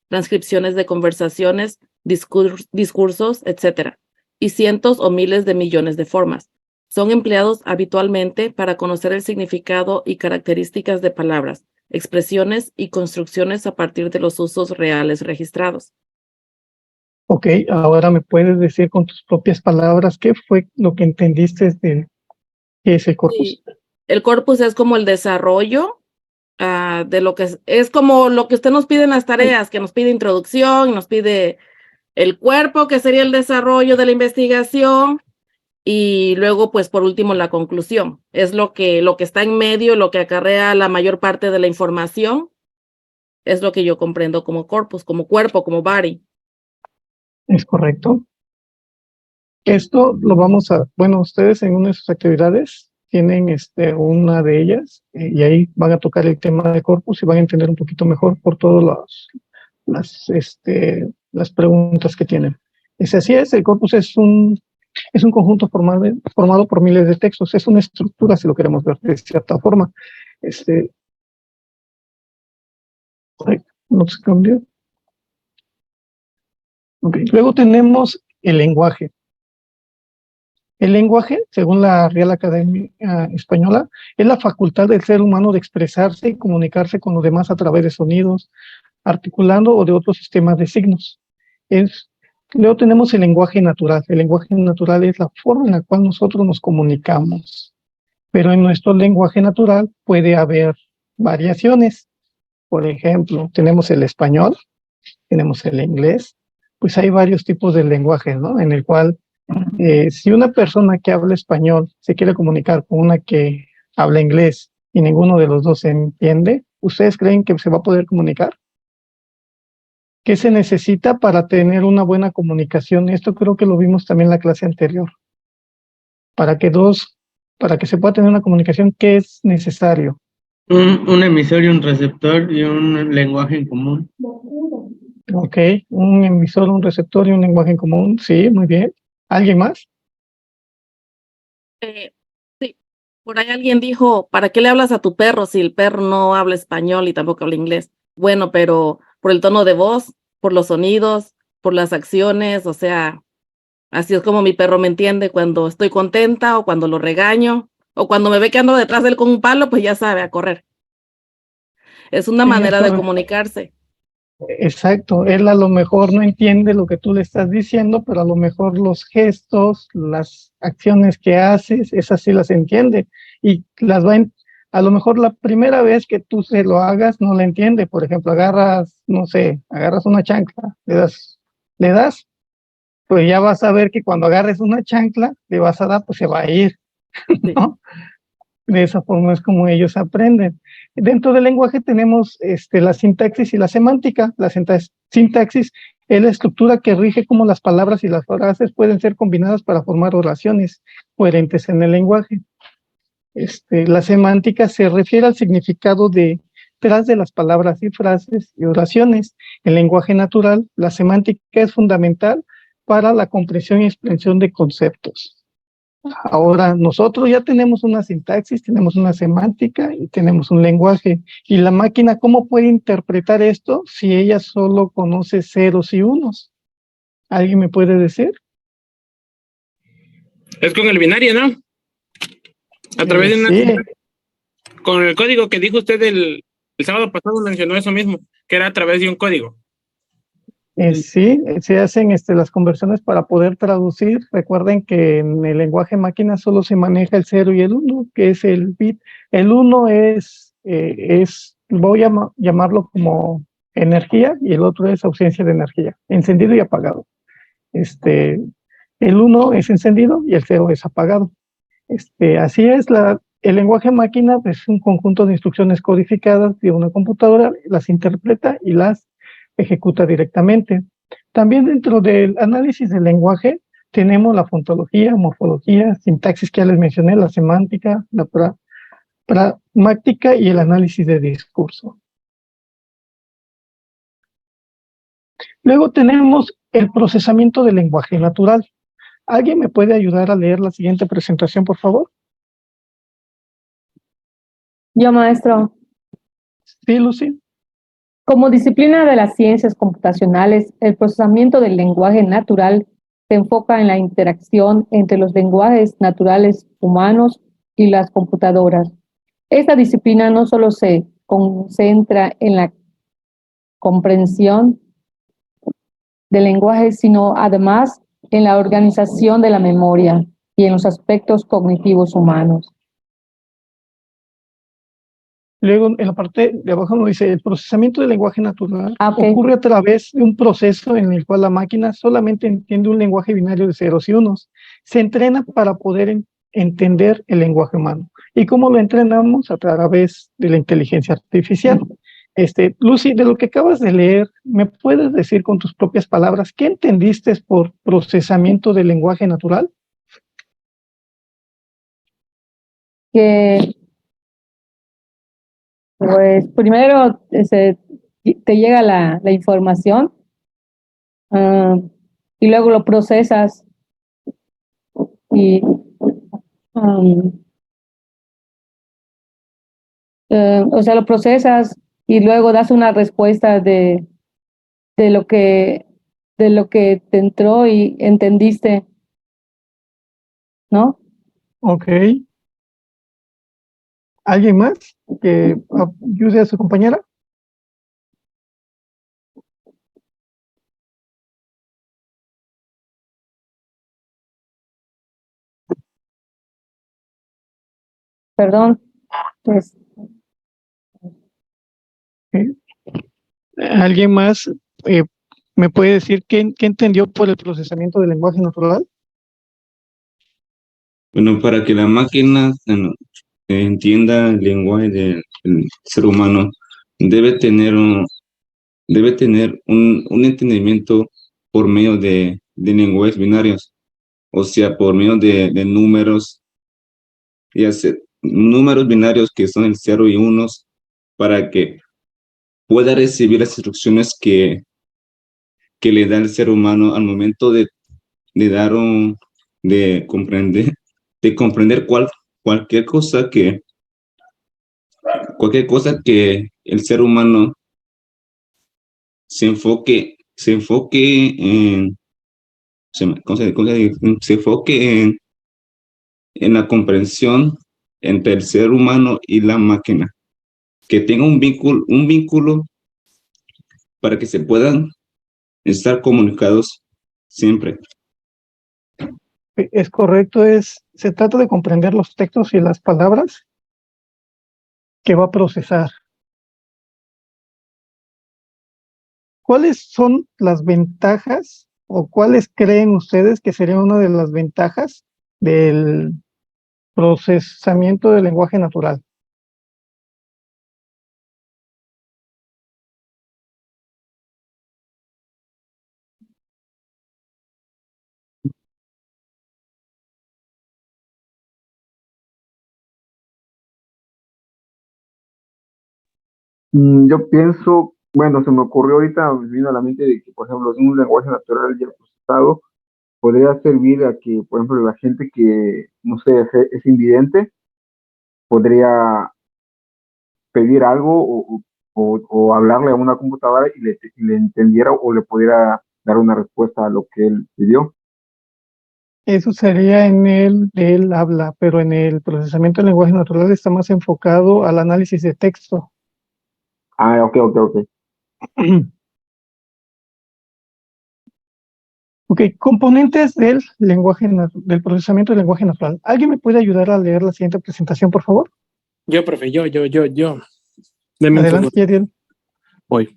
transcripciones de conversaciones, discursos, etc. Y cientos o miles de millones de formas. Son empleados habitualmente para conocer el significado y características de palabras, expresiones y construcciones a partir de los usos reales registrados. Ok, ahora me puedes decir con tus propias palabras qué fue lo que entendiste de qué es el corpus. Sí. El corpus es como el desarrollo de lo que es como lo que usted nos pide en las tareas, que nos pide introducción, nos pide el cuerpo, que sería el desarrollo de la investigación, y luego, pues, por último, la conclusión. Es lo que está en medio, lo que acarrea la mayor parte de la información, es lo que yo comprendo como corpus, como cuerpo, como body. Es correcto. Esto lo vamos a, bueno, ustedes en una de sus actividades tienen una de ellas y ahí van a tocar el tema de corpus y van a entender un poquito mejor por todas las preguntas que tienen. Así es, el corpus es un conjunto formado por miles de textos, es una estructura, si lo queremos ver de cierta forma. No se cambió. Okay. Luego tenemos el lenguaje. El lenguaje, según la Real Academia Española, es la facultad del ser humano de expresarse y comunicarse con los demás a través de sonidos, articulando o de otros sistemas de signos. Luego tenemos el lenguaje natural. El lenguaje natural es la forma en la cual nosotros nos comunicamos. Pero en nuestro lenguaje natural puede haber variaciones. Por ejemplo, tenemos el español, tenemos el inglés, pues hay varios tipos de lenguajes, ¿no? En el cual si una persona que habla español se quiere comunicar con una que habla inglés y ninguno de los dos se entiende, ¿ustedes creen que se va a poder comunicar? ¿Qué se necesita para tener una buena comunicación? Esto creo que lo vimos también en la clase anterior. Para que se pueda tener una comunicación, ¿qué es necesario? Un emisor y un receptor y un lenguaje en común. Ok, un emisor, un receptor y un lenguaje en común. Sí, muy bien. ¿Alguien más? Sí, por ahí alguien dijo, ¿para qué le hablas a tu perro si el perro no habla español y tampoco habla inglés? Bueno, pero por el tono de voz, por los sonidos, por las acciones, o sea, así es como mi perro me entiende cuando estoy contenta o cuando lo regaño o cuando me ve que ando detrás de él con un palo, pues ya sabe, a correr. Es una manera de comunicarse. Exacto, él a lo mejor no entiende lo que tú le estás diciendo, pero a lo mejor los gestos, las acciones que haces, esas sí las entiende y a lo mejor la primera vez que tú se lo hagas no la entiende. Por ejemplo, agarras una chancla, le das, pues ya vas a ver que cuando agarres una chancla, le vas a dar, pues se va a ir, ¿no? De esa forma es como ellos aprenden. Dentro del lenguaje tenemos la sintaxis y la semántica. La sintaxis es la estructura que rige cómo las palabras y las frases pueden ser combinadas para formar oraciones coherentes en el lenguaje. La semántica se refiere al significado detrás de las palabras y frases y oraciones. En lenguaje natural, la semántica es fundamental para la comprensión y expresión de conceptos. Ahora, nosotros ya tenemos una sintaxis, tenemos una semántica y tenemos un lenguaje. ¿Y la máquina cómo puede interpretar esto si ella solo conoce ceros y unos? ¿Alguien me puede decir? Es con el binario, ¿no? A través de una... Sí. Con el código que dijo usted el sábado pasado mencionó eso mismo, que era a través de un código. Sí, se hacen las conversiones para poder traducir. Recuerden que en el lenguaje máquina solo se maneja el 0 y el 1, que es el bit. El 1 voy a llamarlo como energía, y el otro es ausencia de energía, encendido y apagado. El 1 es encendido y el 0 es apagado. Así es, el lenguaje máquina es un conjunto de instrucciones codificadas de una computadora, las interpreta y las ejecuta directamente. También dentro del análisis del lenguaje tenemos la fontología, morfología, sintaxis que ya les mencioné, la semántica, la pragmática y el análisis de discurso. Luego tenemos el procesamiento del lenguaje natural. ¿Alguien me puede ayudar a leer la siguiente presentación, por favor? Yo, maestro. Sí, Lucy. Como disciplina de las ciencias computacionales, el procesamiento del lenguaje natural se enfoca en la interacción entre los lenguajes naturales humanos y las computadoras. Esta disciplina no solo se concentra en la comprensión del lenguaje, sino además en la organización de la memoria y en los aspectos cognitivos humanos. Luego, en la parte de abajo nos dice, el procesamiento del lenguaje natural Ok. ocurre a través de un proceso en el cual la máquina solamente entiende un lenguaje binario de ceros y unos. Se entrena para poder entender el lenguaje humano. ¿Y cómo lo entrenamos? A través de la inteligencia artificial. Lucy, de lo que acabas de leer, ¿me puedes decir con tus propias palabras qué entendiste por procesamiento del lenguaje natural? Que, pues, primero te llega la información, y luego lo procesas y o sea, lo procesas y luego das una respuesta de lo que te entró y entendiste, ¿no? Ok. ¿Alguien más que ayude a su compañera? Perdón. Pues, ¿Alguien más me puede decir qué entendió por el procesamiento del lenguaje natural? Bueno, para que la máquina entienda el lenguaje del ser humano, debe tener un entendimiento por medio de lenguajes binarios, o sea, por medio de números, y hacer números binarios que son el 0 y 1, para que pueda recibir las instrucciones que le da el ser humano al momento de dar de comprender cualquier cosa que el ser humano se enfoque en se enfoque en la comprensión entre el ser humano y la máquina, que tenga un vínculo para que se puedan estar comunicados siempre. Es correcto, se trata de comprender los textos y las palabras que va a procesar. ¿Cuáles son las ventajas o cuáles creen ustedes que sería una de las ventajas del procesamiento del lenguaje natural? Yo pienso, bueno, se me ocurrió ahorita, me vino a la mente de que, por ejemplo, un lenguaje natural ya procesado podría servir a que, por ejemplo, la gente que, no sé, es invidente, podría pedir algo o hablarle a una computadora y le entendiera o le pudiera dar una respuesta a lo que él pidió. Eso sería en el del habla, pero en el procesamiento del lenguaje natural está más enfocado al análisis de texto. Ah, ok. Ok, componentes del del procesamiento del lenguaje natural. ¿Alguien me puede ayudar a leer la siguiente presentación, por favor? Yo, profe, yo. Deme un Adelante, segundo. Yadiel. Voy.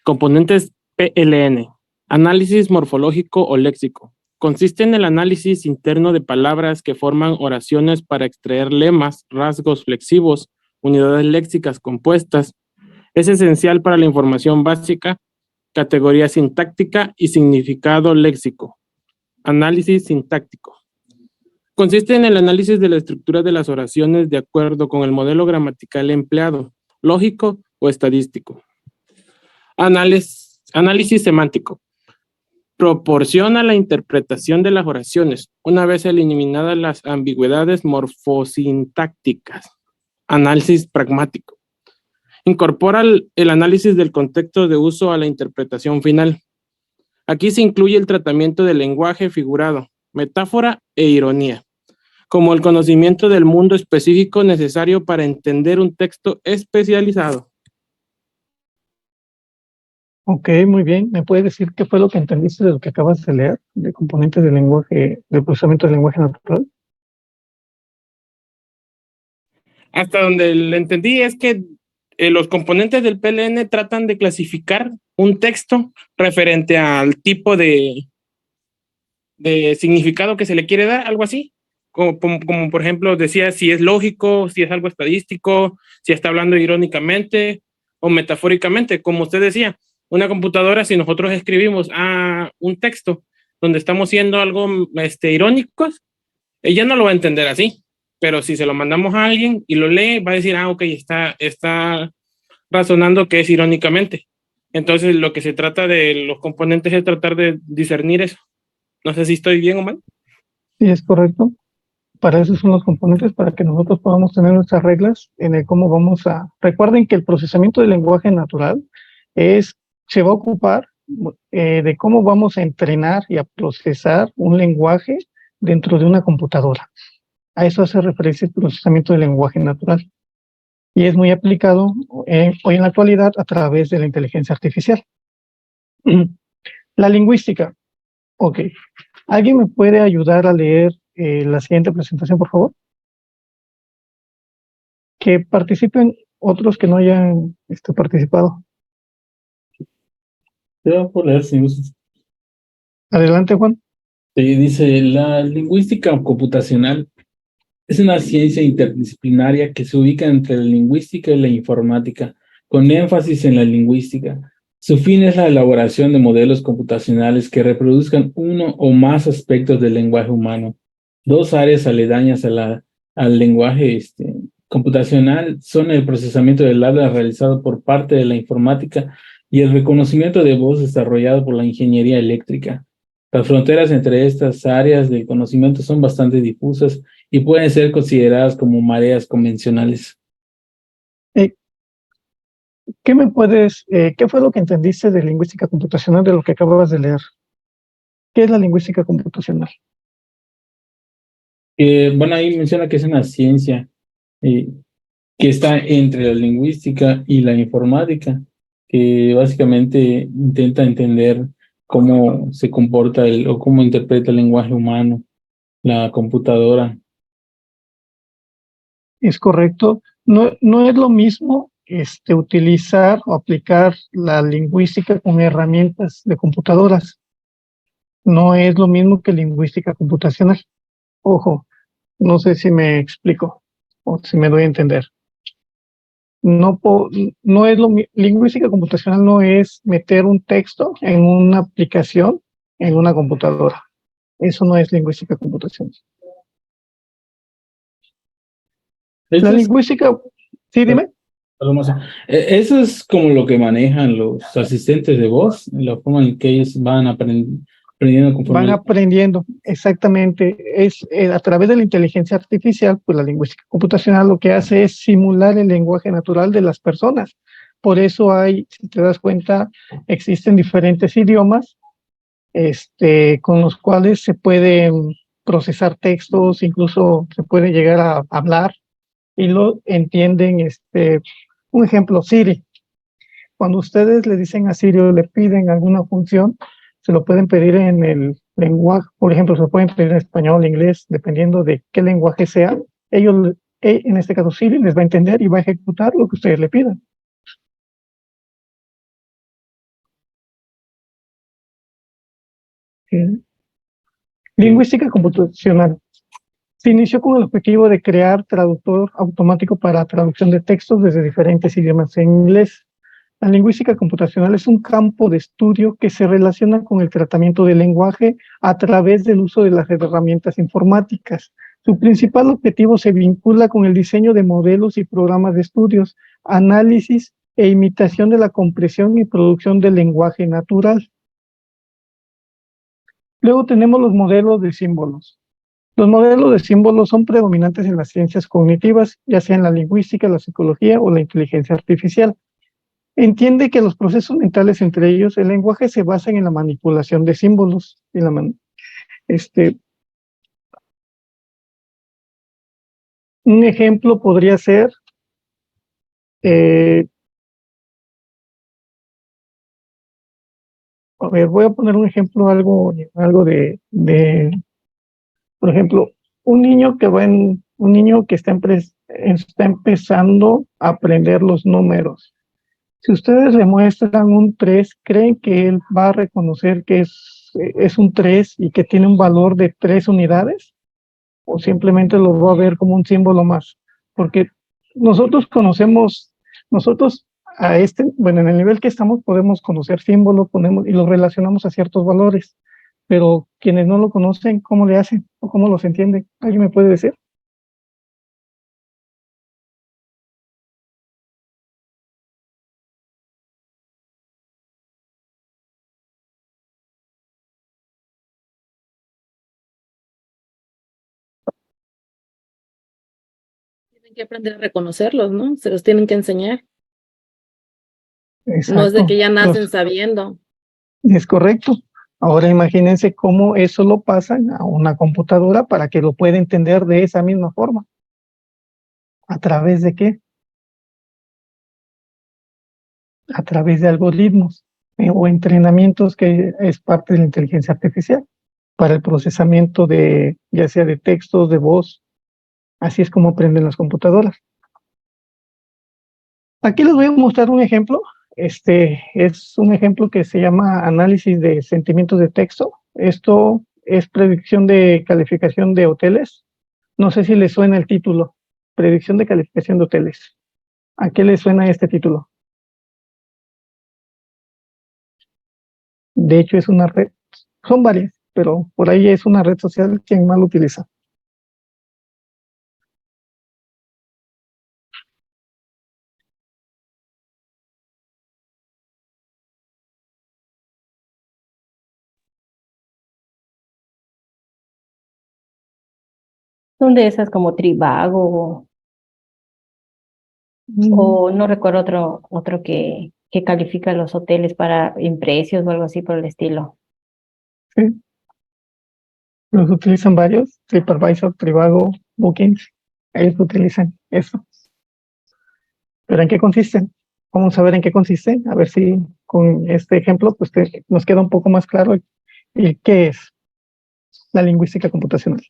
Componentes PLN. Análisis morfológico o léxico. Consiste en el análisis interno de palabras que forman oraciones para extraer lemas, rasgos flexivos, unidades léxicas compuestas. Es esencial para la información básica, categoría sintáctica y significado léxico. Análisis sintáctico. Consiste en el análisis de la estructura de las oraciones de acuerdo con el modelo gramatical empleado, lógico o estadístico. Análisis semántico. Proporciona la interpretación de las oraciones, una vez eliminadas las ambigüedades morfosintácticas. Análisis pragmático. Incorpora el análisis del contexto de uso a la interpretación final. Aquí se incluye el tratamiento del lenguaje figurado, metáfora e ironía, como el conocimiento del mundo específico necesario para entender un texto especializado. Ok, muy bien. ¿Me puedes decir qué fue lo que entendiste de lo que acabas de leer, de componentes del lenguaje, del procesamiento del lenguaje natural? Hasta donde le entendí es que los componentes del PLN tratan de clasificar un texto referente al tipo de significado que se le quiere dar, algo así. Como por ejemplo decía, si es lógico, si es algo estadístico, si está hablando irónicamente o metafóricamente. Como usted decía, una computadora, si nosotros escribimos un texto donde estamos siendo algo irónicos, ella no lo va a entender así. Pero si se lo mandamos a alguien y lo lee, va a decir, ok, está razonando que es irónicamente. Entonces, lo que se trata de los componentes es tratar de discernir eso. No sé si estoy bien o mal. Sí, es correcto. Para eso son los componentes, para que nosotros podamos tener nuestras reglas en el cómo vamos a... Recuerden que el procesamiento del lenguaje natural se va a ocupar de cómo vamos a entrenar y a procesar un lenguaje dentro de una computadora. A eso hace referencia el procesamiento del lenguaje natural. Y es muy aplicado hoy en la actualidad a través de la inteligencia artificial. La lingüística. Ok. ¿Alguien me puede ayudar a leer la siguiente presentación, por favor? Que participen otros que no hayan participado. Yo por leer, si gustas. Adelante, Juan. Sí, dice, la lingüística computacional es una ciencia interdisciplinaria que se ubica entre la lingüística y la informática, con énfasis en la lingüística. Su fin es la elaboración de modelos computacionales que reproduzcan uno o más aspectos del lenguaje humano. Dos áreas aledañas al lenguaje computacional son el procesamiento del habla realizado por parte de la informática y el reconocimiento de voz desarrollado por la ingeniería eléctrica. Las fronteras entre estas áreas de conocimiento son bastante difusas y pueden ser consideradas como mareas convencionales. ¿Qué fue lo que entendiste de lingüística computacional de lo que acababas de leer? ¿Qué es la lingüística computacional? Bueno, ahí menciona que es una ciencia que está entre la lingüística y la informática, que básicamente intenta entender cómo se comporta o cómo interpreta el lenguaje humano, la computadora. Es correcto. No es lo mismo utilizar o aplicar la lingüística con herramientas de computadoras. No es lo mismo que lingüística computacional. Ojo, no sé si me explico o si me doy a entender. Lingüística computacional no es meter un texto en una aplicación en una computadora. Eso no es lingüística computacional. La lingüística, sí, dime. Eso es como lo que manejan los asistentes de voz, la forma en que ellos van aprendiendo conforme. Van aprendiendo, exactamente. Es a través de la inteligencia artificial, pues la lingüística computacional lo que hace es simular el lenguaje natural de las personas. Por eso si te das cuenta, existen diferentes idiomas con los cuales se pueden procesar textos, incluso se puede llegar a hablar y lo entienden. Un ejemplo, Siri. Cuando ustedes le dicen a Siri o le piden alguna función, se lo pueden pedir en el lenguaje, por ejemplo, se lo pueden pedir en español, inglés, dependiendo de qué lenguaje sea. En este caso Siri, les va a entender y va a ejecutar lo que ustedes le pidan. Lingüística computacional. Se inició con el objetivo de crear traductor automático para traducción de textos desde diferentes idiomas en inglés. La lingüística computacional es un campo de estudio que se relaciona con el tratamiento del lenguaje a través del uso de las herramientas informáticas. Su principal objetivo se vincula con el diseño de modelos y programas de estudios, análisis e imitación de la compresión y producción del lenguaje natural. Luego tenemos los modelos de símbolos. Los modelos de símbolos son predominantes en las ciencias cognitivas, ya sea en la lingüística, la psicología o la inteligencia artificial. Entiende que los procesos mentales, entre ellos el lenguaje, se basan en la manipulación de símbolos. Un ejemplo podría ser a ver, voy a poner un ejemplo, algo por ejemplo, un niño que está empezando a aprender los números. Si ustedes le muestran un 3, ¿creen que él va a reconocer que es un 3 y que tiene un valor de 3 unidades? ¿O simplemente lo va a ver como un símbolo más? Porque nosotros bueno, en el nivel que estamos podemos conocer símbolos, y los relacionamos a ciertos valores, pero quienes no lo conocen, ¿cómo le hacen? ¿O cómo los entienden? ¿Alguien me puede decir? Tienen que aprender a reconocerlos, ¿no? Se los tienen que enseñar. Exacto. No es de que ya nacen sabiendo. Es correcto. Ahora imagínense cómo eso lo pasan a una computadora para que lo pueda entender de esa misma forma. ¿A través de qué? A través de algoritmos o entrenamientos que es parte de la inteligencia artificial para el procesamiento ya sea de textos, de voz. Así es como aprenden las computadoras. Aquí les voy a mostrar un ejemplo. Es un ejemplo que se llama análisis de sentimientos de texto. Esto es predicción de calificación de hoteles. No sé si les suena el título. Predicción de calificación de hoteles. ¿A qué les suena este título? De hecho, es una red. Son varias, pero por ahí es una red social quien más lo utiliza. Son de esas como Trivago o no recuerdo otro que califica los hoteles en precios o algo así por el estilo. Sí. Los utilizan varios, TripAdvisor, Trivago, Bookings. Ellos utilizan eso. ¿Pero en qué consisten? Vamos a ver en qué consiste. A ver si con este ejemplo pues nos queda un poco más claro qué es la lingüística computacional.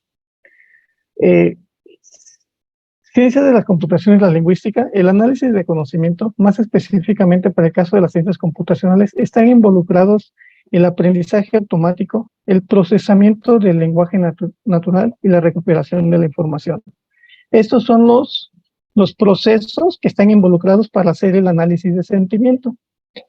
Ciencia de las computaciones y la lingüística, el análisis de conocimiento, más específicamente para el caso de las ciencias computacionales, están involucrados el aprendizaje automático, el procesamiento del lenguaje natural y la recuperación de la información. Estos son los procesos que están involucrados para hacer el análisis de sentimiento.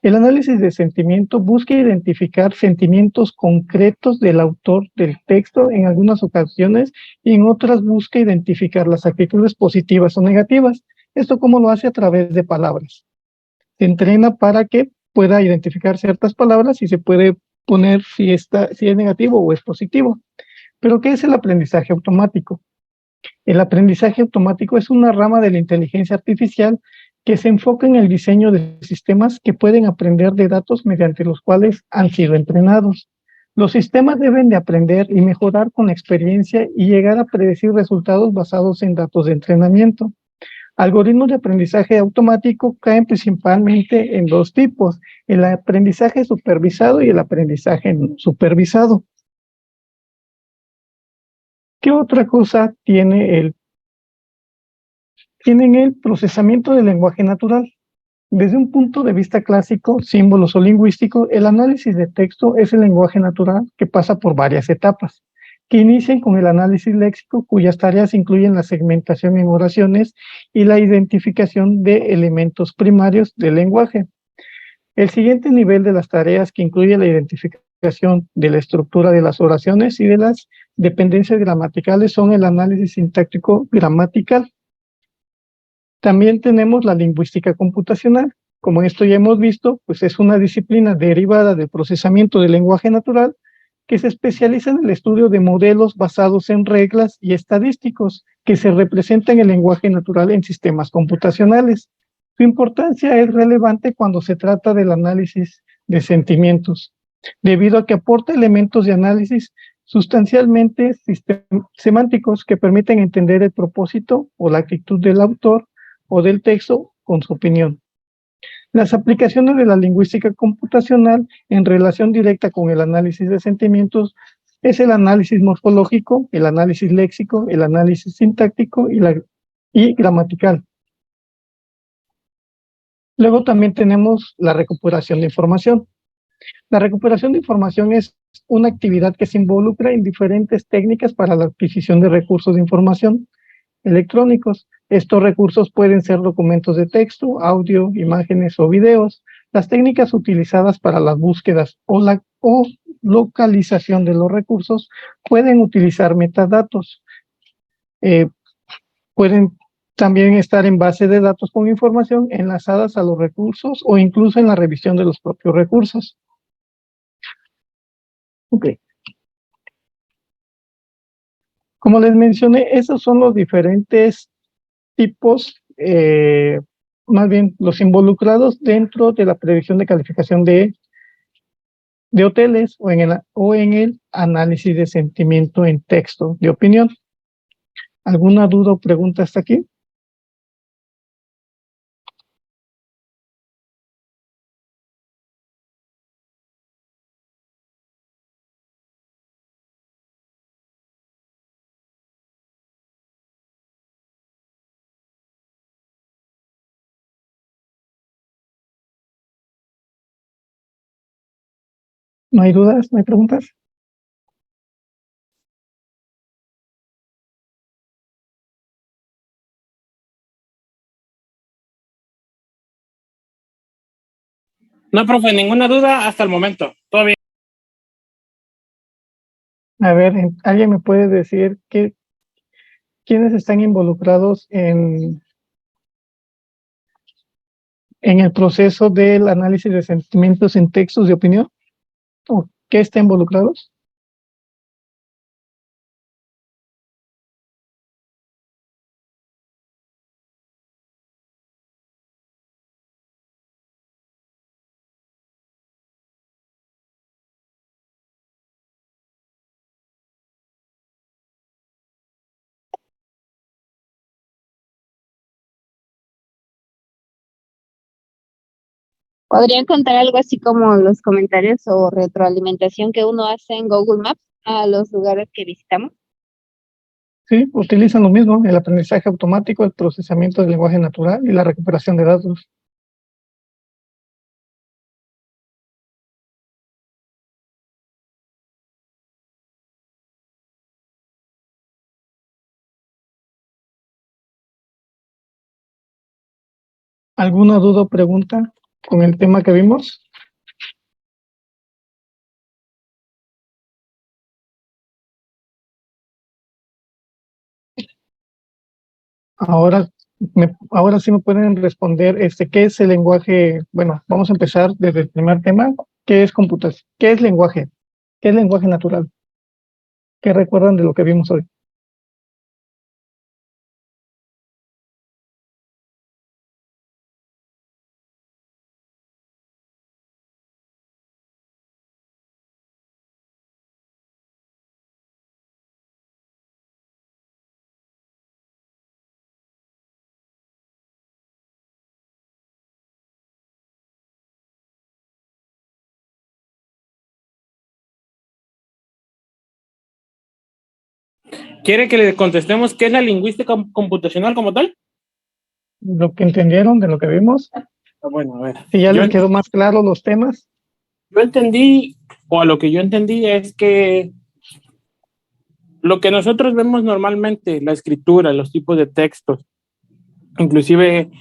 El análisis de sentimiento busca identificar sentimientos concretos del autor del texto en algunas ocasiones y en otras busca identificar las actitudes positivas o negativas. ¿Esto cómo lo hace? A través de palabras. Se entrena para que pueda identificar ciertas palabras y se puede poner si es negativo o es positivo. ¿Pero qué es el aprendizaje automático? El aprendizaje automático es una rama de la inteligencia artificial que se enfoca en el diseño de sistemas que pueden aprender de datos mediante los cuales han sido entrenados. Los sistemas deben de aprender y mejorar con la experiencia y llegar a predecir resultados basados en datos de entrenamiento. Algoritmos de aprendizaje automático caen principalmente en dos tipos: el aprendizaje supervisado y el aprendizaje no supervisado. ¿Qué otra cosa tienen el procesamiento del lenguaje natural? Desde un punto de vista clásico, símbolos o lingüístico, el análisis de texto es el lenguaje natural que pasa por varias etapas, que inician con el análisis léxico, cuyas tareas incluyen la segmentación en oraciones y la identificación de elementos primarios del lenguaje. El siguiente nivel de las tareas, que incluye la identificación de la estructura de las oraciones y de las dependencias gramaticales, son el análisis sintáctico gramatical. También tenemos la lingüística computacional. Como esto ya hemos visto, pues es una disciplina derivada del procesamiento del lenguaje natural que se especializa en el estudio de modelos basados en reglas y estadísticos que se representan en el lenguaje natural en sistemas computacionales. Su importancia es relevante cuando se trata del análisis de sentimientos, debido a que aporta elementos de análisis sustancialmente semánticos que permiten entender el propósito o la actitud del autor o del texto con su opinión. Las aplicaciones de la lingüística computacional en relación directa con el análisis de sentimientos es el análisis morfológico, el análisis léxico, el análisis sintáctico y gramatical. Luego también tenemos la recuperación de información. La recuperación de información es una actividad que se involucra en diferentes técnicas para la adquisición de recursos de información electrónicos. Estos recursos pueden ser documentos de texto, audio, imágenes o videos. Las técnicas utilizadas para las búsquedas o localización de los recursos pueden utilizar metadatos. Pueden también estar en base de datos con información enlazadas a los recursos o incluso en la revisión de los propios recursos. Ok. Como les mencioné, esos son los diferentes tipos, más bien los involucrados dentro de la predicción de calificación de hoteles o en el análisis de sentimiento en texto de opinión. ¿Alguna duda o pregunta hasta aquí? ¿No hay dudas? ¿No hay preguntas? No, profe, ninguna duda hasta el momento. Todo bien. A ver, ¿alguien me puede decir quiénes están involucrados en el proceso del análisis de sentimientos en textos de opinión? ¿O qué está involucrados? ¿Podrían contar algo así como los comentarios o retroalimentación que uno hace en Google Maps a los lugares que visitamos? Sí, utilizan lo mismo, el aprendizaje automático, el procesamiento del lenguaje natural y la recuperación de datos. ¿Alguna duda o pregunta con el tema que vimos? Ahora sí me pueden responder, ¿qué es el lenguaje? Bueno, vamos a empezar desde el primer tema. ¿Qué es computación? ¿Qué es lenguaje? ¿Qué es lenguaje natural? ¿Qué recuerdan de lo que vimos hoy? ¿Quiere que le contestemos qué es la lingüística computacional como tal? Lo que entendieron de lo que vimos. Bueno, a ver. Si ya les quedó más claro los temas. Yo entendí, o a lo que yo entendí es que lo que nosotros vemos normalmente, la escritura, los tipos de textos, inclusive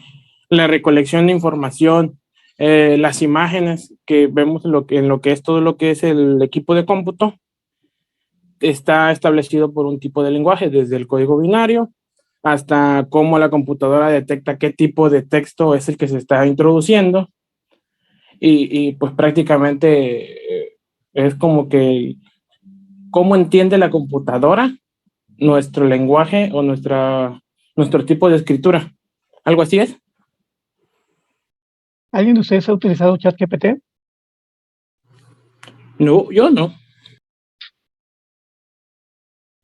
la recolección de información, las imágenes que vemos en lo que es todo lo que es el equipo de cómputo, está establecido por un tipo de lenguaje, desde el código binario hasta cómo la computadora detecta qué tipo de texto es el que se está introduciendo. Y pues prácticamente es como que cómo entiende la computadora nuestro lenguaje o nuestro tipo de escritura. ¿Algo así es? ¿Alguien de ustedes ha utilizado ChatGPT? No, yo no.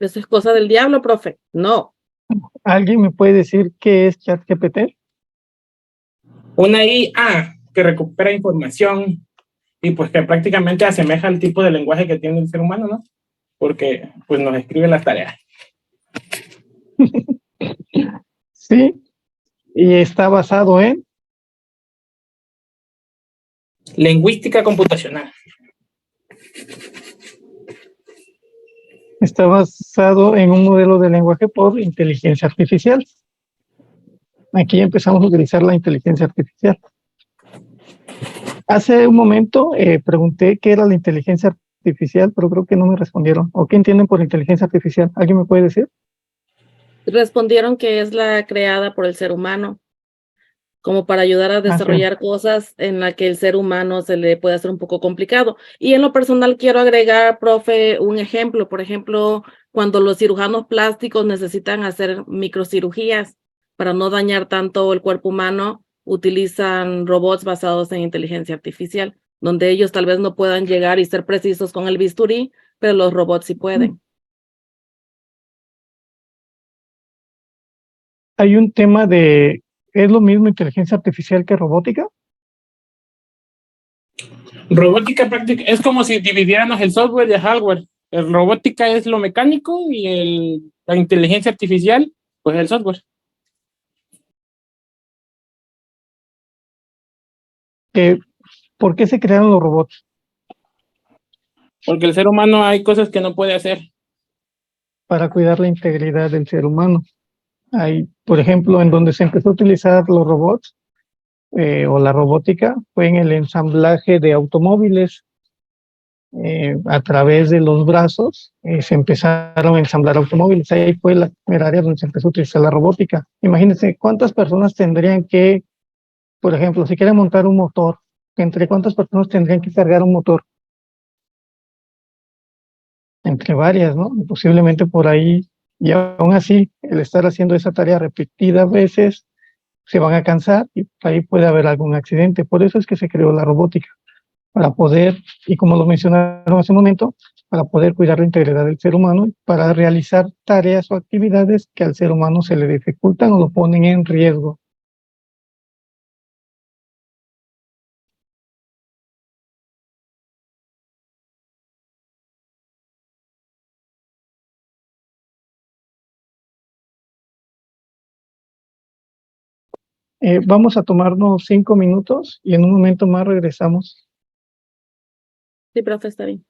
Eso es cosa del diablo, profe. No. ¿Alguien me puede decir qué es ChatGPT? Una IA que recupera información y pues que prácticamente asemeja al tipo de lenguaje que tiene el ser humano, ¿no? Porque pues nos escribe las tareas. Sí, y está basado en, Lingüística computacional. está basado en un modelo de lenguaje por inteligencia artificial. Aquí ya empezamos a utilizar la inteligencia artificial. Hace un momento pregunté qué era la inteligencia artificial, pero creo que no me respondieron. ¿O qué entienden por inteligencia artificial? ¿Alguien me puede decir? Respondieron que es la creada por el ser humano, como para ayudar a Ah, sí. desarrollar cosas en la que el ser humano se le puede hacer un poco complicado. Y en lo personal quiero agregar, profe, un ejemplo. Por ejemplo, cuando los cirujanos plásticos necesitan hacer microcirugías para no dañar tanto el cuerpo humano, utilizan robots basados en inteligencia artificial, donde ellos tal vez no puedan llegar y ser precisos con el bisturí, pero los robots sí pueden. Hay un tema de, ¿es lo mismo inteligencia artificial que robótica? Robótica práctica es como si dividiéramos el software y el hardware. El robótica es lo mecánico y la inteligencia artificial, pues el software. ¿Por qué se crearon los robots? Porque el ser humano hay cosas que no puede hacer. Para cuidar la integridad del ser humano. Hay, por ejemplo, en donde se empezó a utilizar los robots o la robótica fue en el ensamblaje de automóviles. A través de los brazos se empezaron a ensamblar automóviles. Ahí fue la primera área donde se empezó a utilizar la robótica. Imagínense cuántas personas tendrían que, por ejemplo, si quieren montar un motor, entre cuántas personas tendrían que cargar un motor. Entre varias, ¿no? Posiblemente por ahí. Y aún así, el estar haciendo esa tarea repetidas veces, se van a cansar y ahí puede haber algún accidente. Por eso es que se creó la robótica, para poder, y como lo mencionaron hace un momento, para poder cuidar la integridad del ser humano, para realizar tareas o actividades que al ser humano se le dificultan o lo ponen en riesgo. Vamos a tomarnos 5 minutos y en un momento más regresamos. Sí, profe, está bien.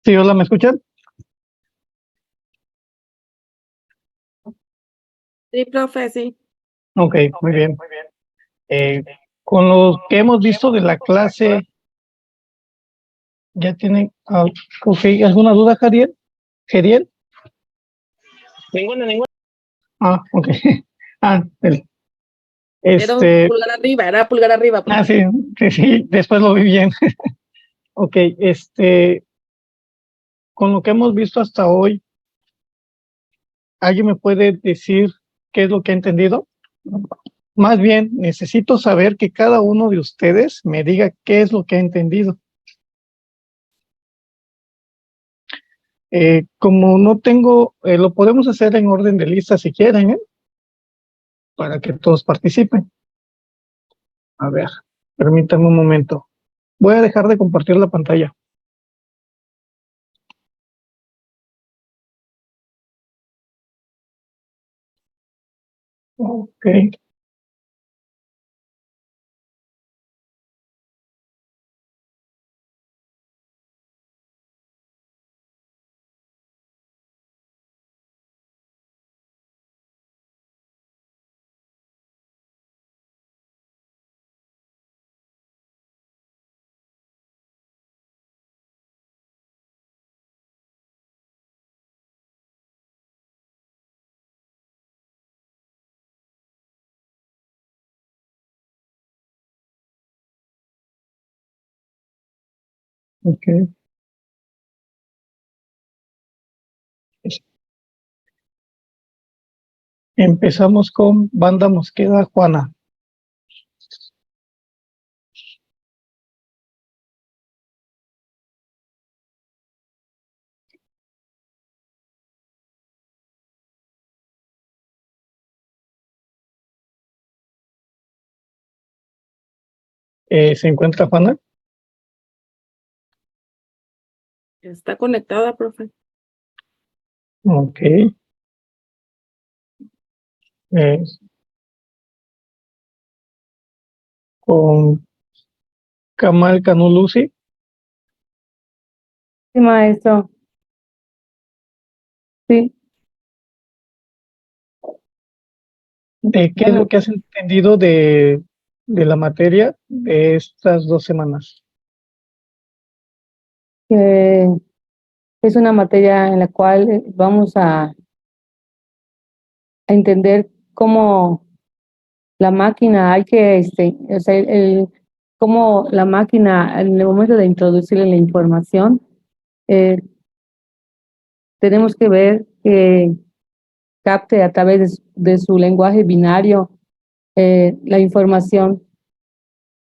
Sí, hola, ¿me escuchan? Sí, profe, sí. Ok, muy bien. Con lo que hemos visto de la clase, ¿ya tienen ok, alguna duda, Jariel? ¿Geriel? Ninguna. Ah, ok. Ah, Era pulgar arriba, profe. sí, sí, después lo vi bien. Ok, con lo que hemos visto hasta hoy, ¿alguien me puede decir qué es lo que ha entendido? Más bien, necesito saber que cada uno de ustedes me diga qué es lo que ha entendido. Como no tengo, lo podemos hacer en orden de lista si quieren, para que todos participen. A ver, permítanme un momento. Voy a dejar de compartir la pantalla. Ok. Ok. Empezamos con Banda Mosqueda Juana. ¿Se encuentra Juana? Está conectada, profe. Ok. Con Kamal Canulusi. Sí, maestro. Sí. ¿De qué es lo que has entendido de la materia de estas 2 semanas? Es una materia en la cual vamos a entender cómo la máquina hay que, o sea, cómo la máquina, en el momento de introducirle la información, tenemos que ver que capte a través de su lenguaje binario la información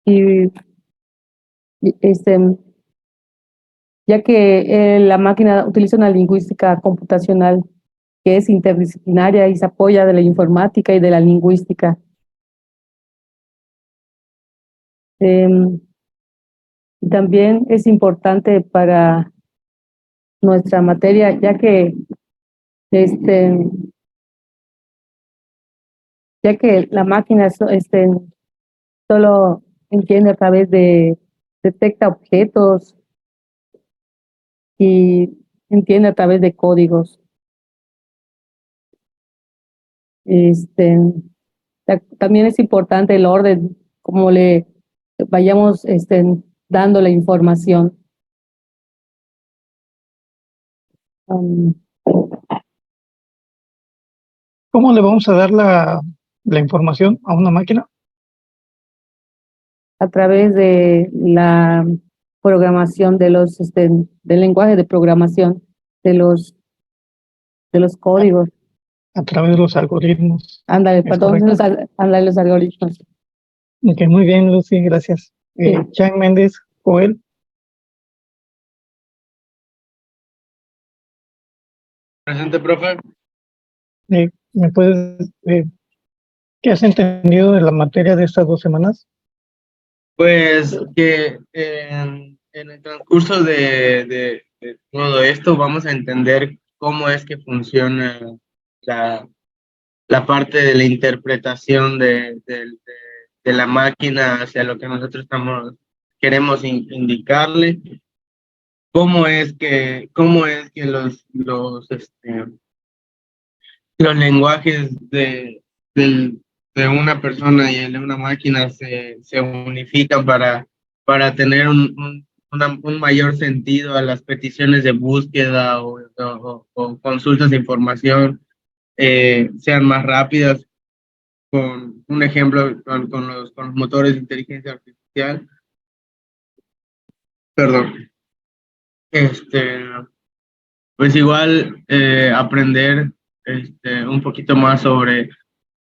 y ya que la máquina utiliza una lingüística computacional que es interdisciplinaria y se apoya de la informática y de la lingüística. También es importante para nuestra materia, ya que la máquina solo entiende a través detecta objetos y entiende a través de códigos. También es importante el orden, como le vayamos dando la información. ¿Cómo le vamos a dar la información a una máquina? A través de la programación del lenguaje de programación de los códigos. A través de los algoritmos. Ándale, ¿Es perdón, correcto? ándale, los algoritmos. Ok, muy bien, Lucy, gracias. Chan Méndez, Joel. Presente, profe. ¿Me puedes, qué has entendido de la materia de estas 2 semanas? Pues que en el transcurso de todo esto vamos a entender cómo es que funciona la parte de la interpretación de la máquina hacia lo que nosotros queremos indicarle. cómo es que los lenguajes de una persona y el de una máquina se unifican para tener un mayor sentido a las peticiones de búsqueda o consultas de información, sean más rápidas. Con un ejemplo, con los motores de inteligencia artificial. Perdón. Pues igual aprender un poquito más sobre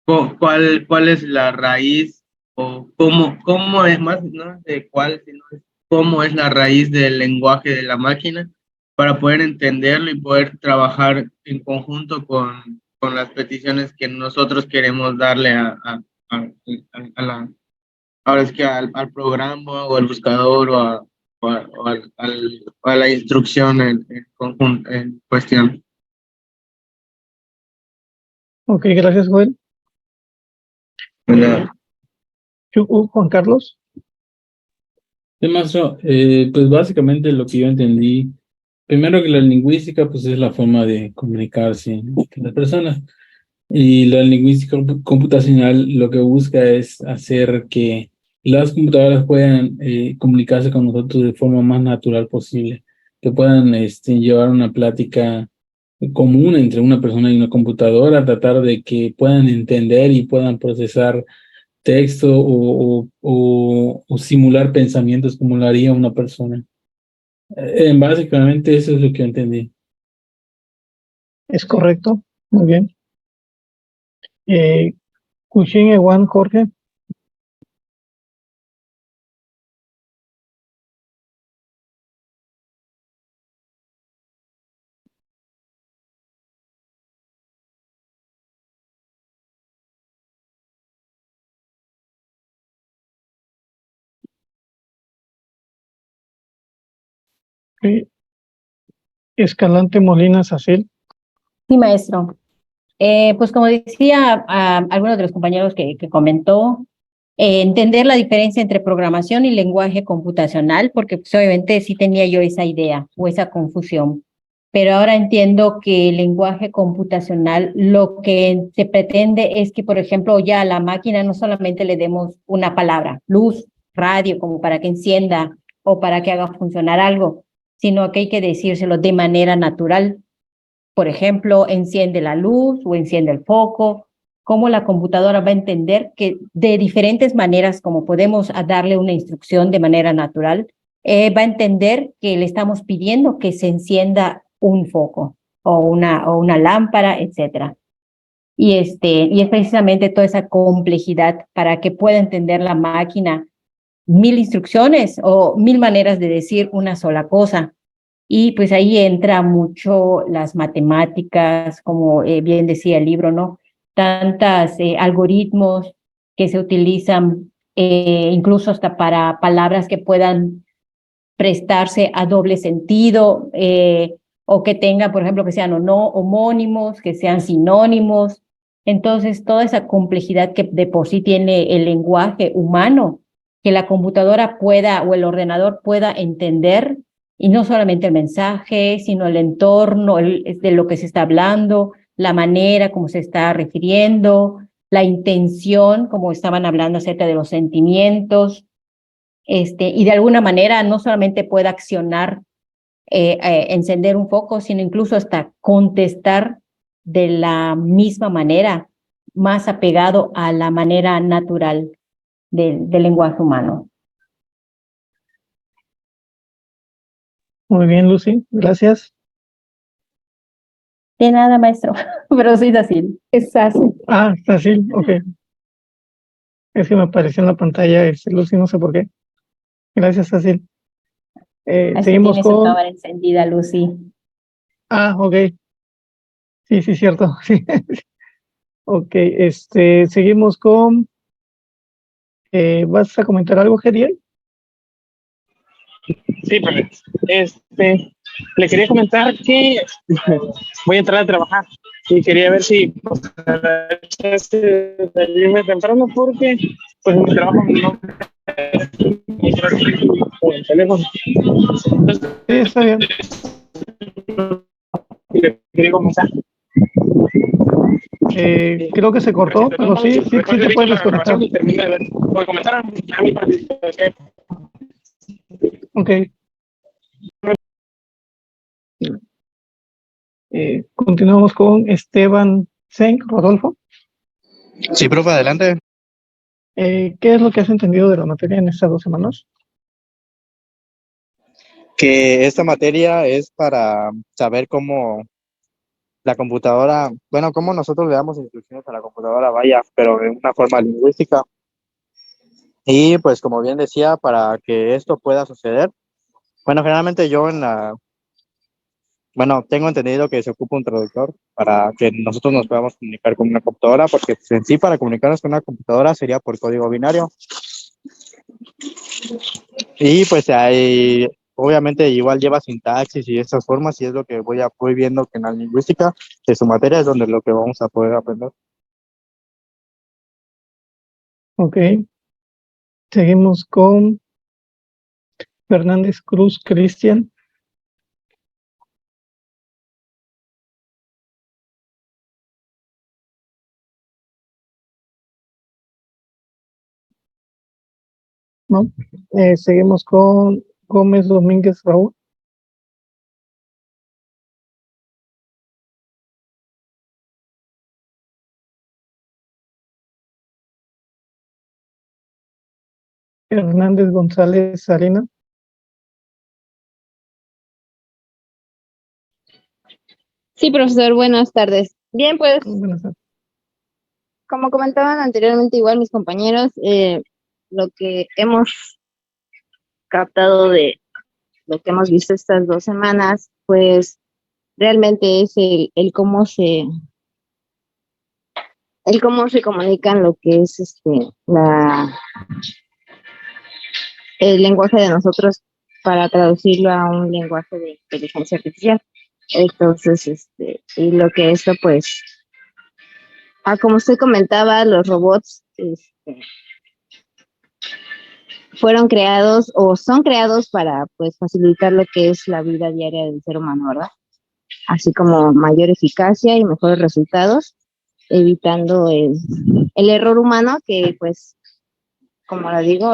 cuál es la raíz o cómo es más, no de cuál, sino cómo es la raíz del lenguaje de la máquina para poder entenderlo y poder trabajar en conjunto con las peticiones que nosotros queremos darle ahora es que al programa o al buscador o a la instrucción en conjunto, en cuestión. Ok, gracias, Joel. Bueno, Juan Carlos. Sí, maestro, pues básicamente lo que yo entendí, primero que la lingüística pues es la forma de comunicarse entre las personas, y la lingüística computacional lo que busca es hacer que las computadoras puedan comunicarse con nosotros de forma más natural posible, que puedan llevar una plática común entre una persona y una computadora, tratar de que puedan entender y puedan procesar texto o simular pensamientos como lo haría una persona. Básicamente eso es lo que entendí. Es correcto. Muy bien. Cushing Ewan, Jorge. Escalante Molina Sacil. Sí, maestro. Pues como decía algunos de los compañeros que comentó, entender la diferencia entre programación y lenguaje computacional, porque pues, obviamente sí tenía yo esa idea o esa confusión, pero ahora entiendo que el lenguaje computacional lo que se pretende es que, por ejemplo, ya a la máquina no solamente le demos una palabra, luz, radio, como para que encienda o para que haga funcionar algo, sino que hay que decírselo de manera natural. Por ejemplo, enciende la luz o enciende el foco, cómo la computadora va a entender que de diferentes maneras, como podemos darle una instrucción de manera natural, va a entender que le estamos pidiendo que se encienda un foco o una lámpara, etcétera. Y es precisamente toda esa complejidad para que pueda entender la máquina 1000 instrucciones o 1000 maneras de decir una sola cosa. Y pues ahí entra mucho las matemáticas, como bien decía el libro, ¿no? Tantos algoritmos que se utilizan incluso hasta para palabras que puedan prestarse a doble sentido o que tengan, por ejemplo, que sean o no homónimos, que sean sinónimos. Entonces, toda esa complejidad que de por sí tiene el lenguaje humano, que la computadora pueda o el ordenador pueda entender, y no solamente el mensaje, sino el entorno de lo que se está hablando, la manera como se está refiriendo, la intención, como estaban hablando acerca de los sentimientos, y de alguna manera no solamente puede accionar, encender un foco, sino incluso hasta contestar de la misma manera, más apegado a la manera natural del lenguaje humano. Muy bien, Lucy. Gracias. De nada, maestro. Pero soy Sacil. Es Sacil. Ah, Sacil, ok. Es que me apareció en la pantalla Lucy, no sé por qué. Gracias, Sacil. Seguimos tiene su con... cámara encendida, Lucy. Ah, ok. Sí, sí, cierto. Sí. Ok, seguimos con... ¿vas a comentar algo, Geriel? Sí, perfecto. Le quería comentar que voy a entrar a trabajar y quería ver si pues, salirme temprano porque pues en mi trabajo no el teléfono. Sí, está bien. ¿Quiere comenzar? Creo que se cortó, pero sí te puedes desconectar. Y termina de ver. Voy a comenzar ya mi participación. Ok. Continuamos con Esteban Sen, Rodolfo. Sí, profe, adelante. ¿Qué es lo que has entendido de la materia en estas 2 semanas? Que esta materia es para saber cómo la computadora, bueno, cómo nosotros le damos instrucciones a la computadora, vaya, pero de una forma lingüística. Y pues como bien decía, para que esto pueda suceder, bueno, generalmente yo bueno, tengo entendido que se ocupa un traductor para que nosotros nos podamos comunicar con una computadora, porque pues, en sí para comunicarnos con una computadora sería por código binario. Y pues ahí, obviamente igual lleva sintaxis y estas formas, y es lo que voy viendo que en la lingüística de su materia es donde lo que vamos a poder aprender. Ok. Seguimos con Fernández Cruz Cristian. ¿No? Seguimos con Gómez Domínguez Raúl. Hernández González Sarina. Sí, profesor, buenas tardes. Bien, pues, Buenas tardes. como comentaban anteriormente igual mis compañeros, lo que hemos captado de lo que hemos visto estas 2 semanas, pues realmente es el cómo se comunican lo que es el lenguaje de nosotros para traducirlo a un lenguaje de inteligencia artificial. Entonces, y lo que esto, pues, como usted comentaba, los robots fueron creados o son creados para, pues, facilitar lo que es la vida diaria del ser humano, ¿verdad? Así como mayor eficacia y mejores resultados, evitando el error humano, que, pues, como lo digo,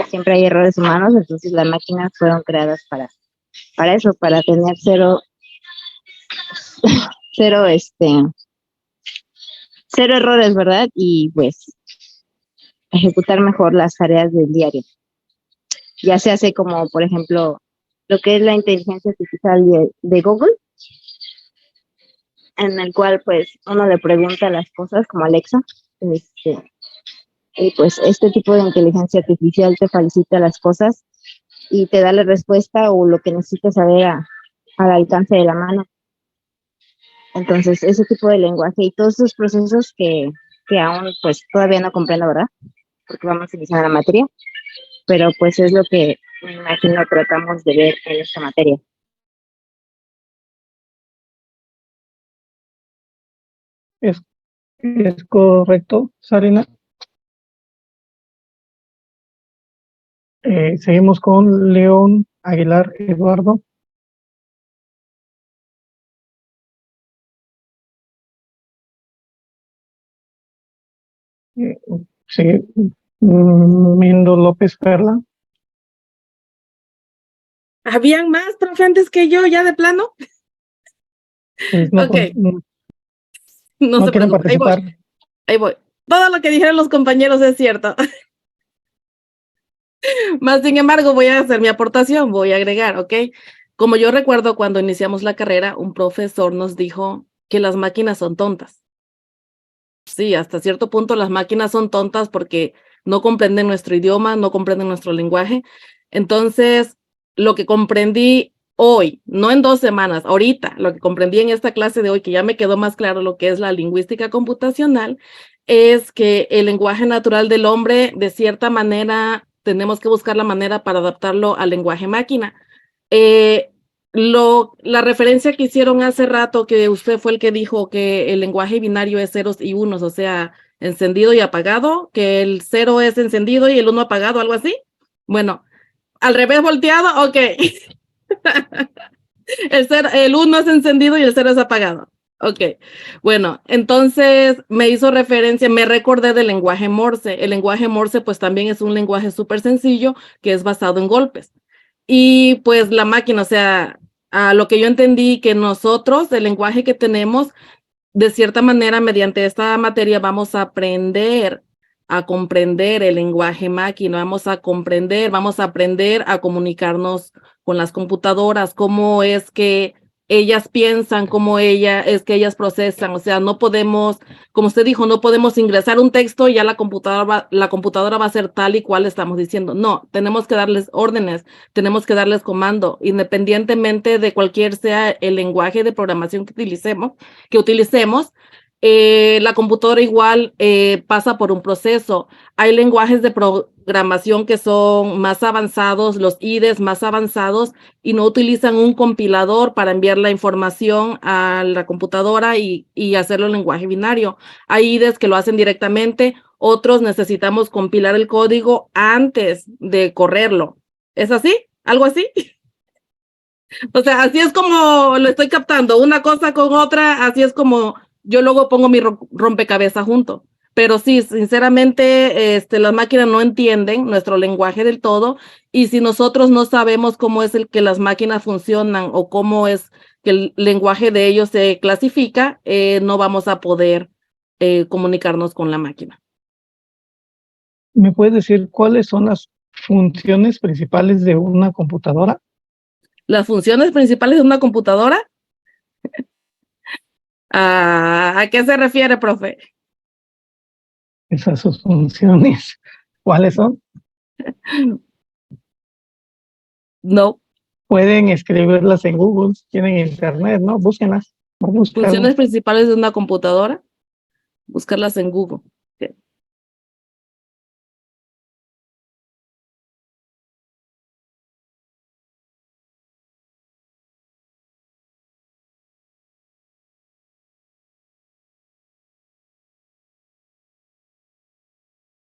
siempre hay errores humanos. Entonces las máquinas fueron creadas para eso, para tener cero errores, ¿verdad? Y pues ejecutar mejor las tareas del diario. Ya se hace como, por ejemplo, lo que es la inteligencia artificial de Google, en el cual pues uno le pregunta las cosas como Alexa, y pues este tipo de inteligencia artificial te facilita las cosas y te da la respuesta o lo que necesitas saber al alcance de la mano. Entonces, ese tipo de lenguaje y todos esos procesos que aún pues todavía no comprendo, ¿verdad? Porque vamos a iniciar la materia, pero pues es lo que me imagino tratamos de ver en esta materia. Es correcto, Sarina. Seguimos con León Aguilar Eduardo. Sí, Mindo López Perla. ¿Habían más, profe, antes que yo, ya de plano? Pues no, Ok, no no se quieren preocupe, participar. ahí voy. Todo lo que dijeron los compañeros es cierto. Más sin embargo, voy a hacer mi aportación, voy a agregar, ¿ok? Como yo recuerdo cuando iniciamos la carrera, un profesor nos dijo que las máquinas son tontas. Sí, hasta cierto punto las máquinas son tontas porque no comprenden nuestro idioma, no comprenden nuestro lenguaje. Entonces, lo que comprendí hoy, no en 2 semanas, ahorita, lo que comprendí en esta clase de hoy, que ya me quedó más claro lo que es la lingüística computacional, es que el lenguaje natural del hombre, de cierta manera, tenemos que buscar la manera para adaptarlo al lenguaje máquina. La referencia que hicieron hace rato, que usted fue el que dijo que el lenguaje binario es ceros y unos, o sea, encendido y apagado, que el 0 es encendido y el 1 apagado, algo así. Bueno, al revés volteado, ok. El 1 es encendido y el 0 es apagado. Ok, bueno, entonces me hizo referencia, me recordé del lenguaje Morse. El lenguaje Morse pues también es un lenguaje súper sencillo que es basado en golpes. Y pues la máquina, o sea, a lo que yo entendí que nosotros, el lenguaje que tenemos, de cierta manera, mediante esta materia vamos a aprender a comprender el lenguaje máquina, vamos a aprender a comunicarnos con las computadoras, cómo es que ellas piensan, cómo es que ellas procesan, o sea, no podemos, como usted dijo, no podemos ingresar un texto y ya la computadora va a ser tal y cual estamos diciendo. No, tenemos que darles órdenes, tenemos que darles comando, independientemente de cualquier sea el lenguaje de programación que utilicemos, la computadora igual pasa por un proceso. Hay lenguajes de programación que son más avanzados, los IDEs más avanzados, y no utilizan un compilador para enviar la información a la computadora y hacerlo en lenguaje binario. Hay IDEs que lo hacen directamente, otros necesitamos compilar el código antes de correrlo. ¿Es así? ¿Algo así? O sea, así es como lo estoy captando, una cosa con otra, así es como yo luego pongo mi rompecabezas junto. Pero sí, sinceramente, las máquinas no entienden nuestro lenguaje del todo, y si nosotros no sabemos cómo es el que las máquinas funcionan o cómo es que el lenguaje de ellos se clasifica, no vamos a poder comunicarnos con la máquina. ¿Me puedes decir cuáles son las funciones principales de una computadora? Las funciones principales de una computadora, ¿a qué se refiere, profe? Esas sus funciones, ¿cuáles son? No. Pueden escribirlas en Google, tienen internet, ¿no? Búsquenlas. Funciones principales de una computadora, buscarlas en Google. Okay.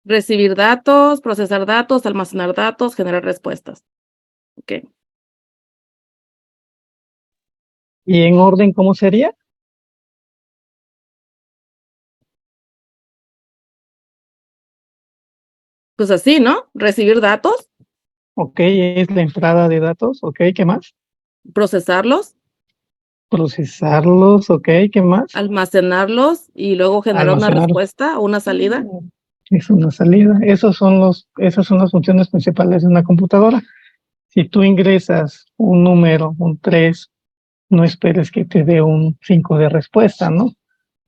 Recibir datos, procesar datos, almacenar datos, generar respuestas. Ok. ¿Y en orden cómo sería? Pues así, ¿no? Recibir datos. Ok, es la entrada de datos. Ok, ¿qué más? Procesarlos. Procesarlos. Ok, ¿qué más? Almacenarlos y luego generar una respuesta o una salida. Es una salida. Esas son las funciones principales de una computadora. Si tú ingresas un número, un 3, no esperes que te dé un 5 de respuesta, ¿no?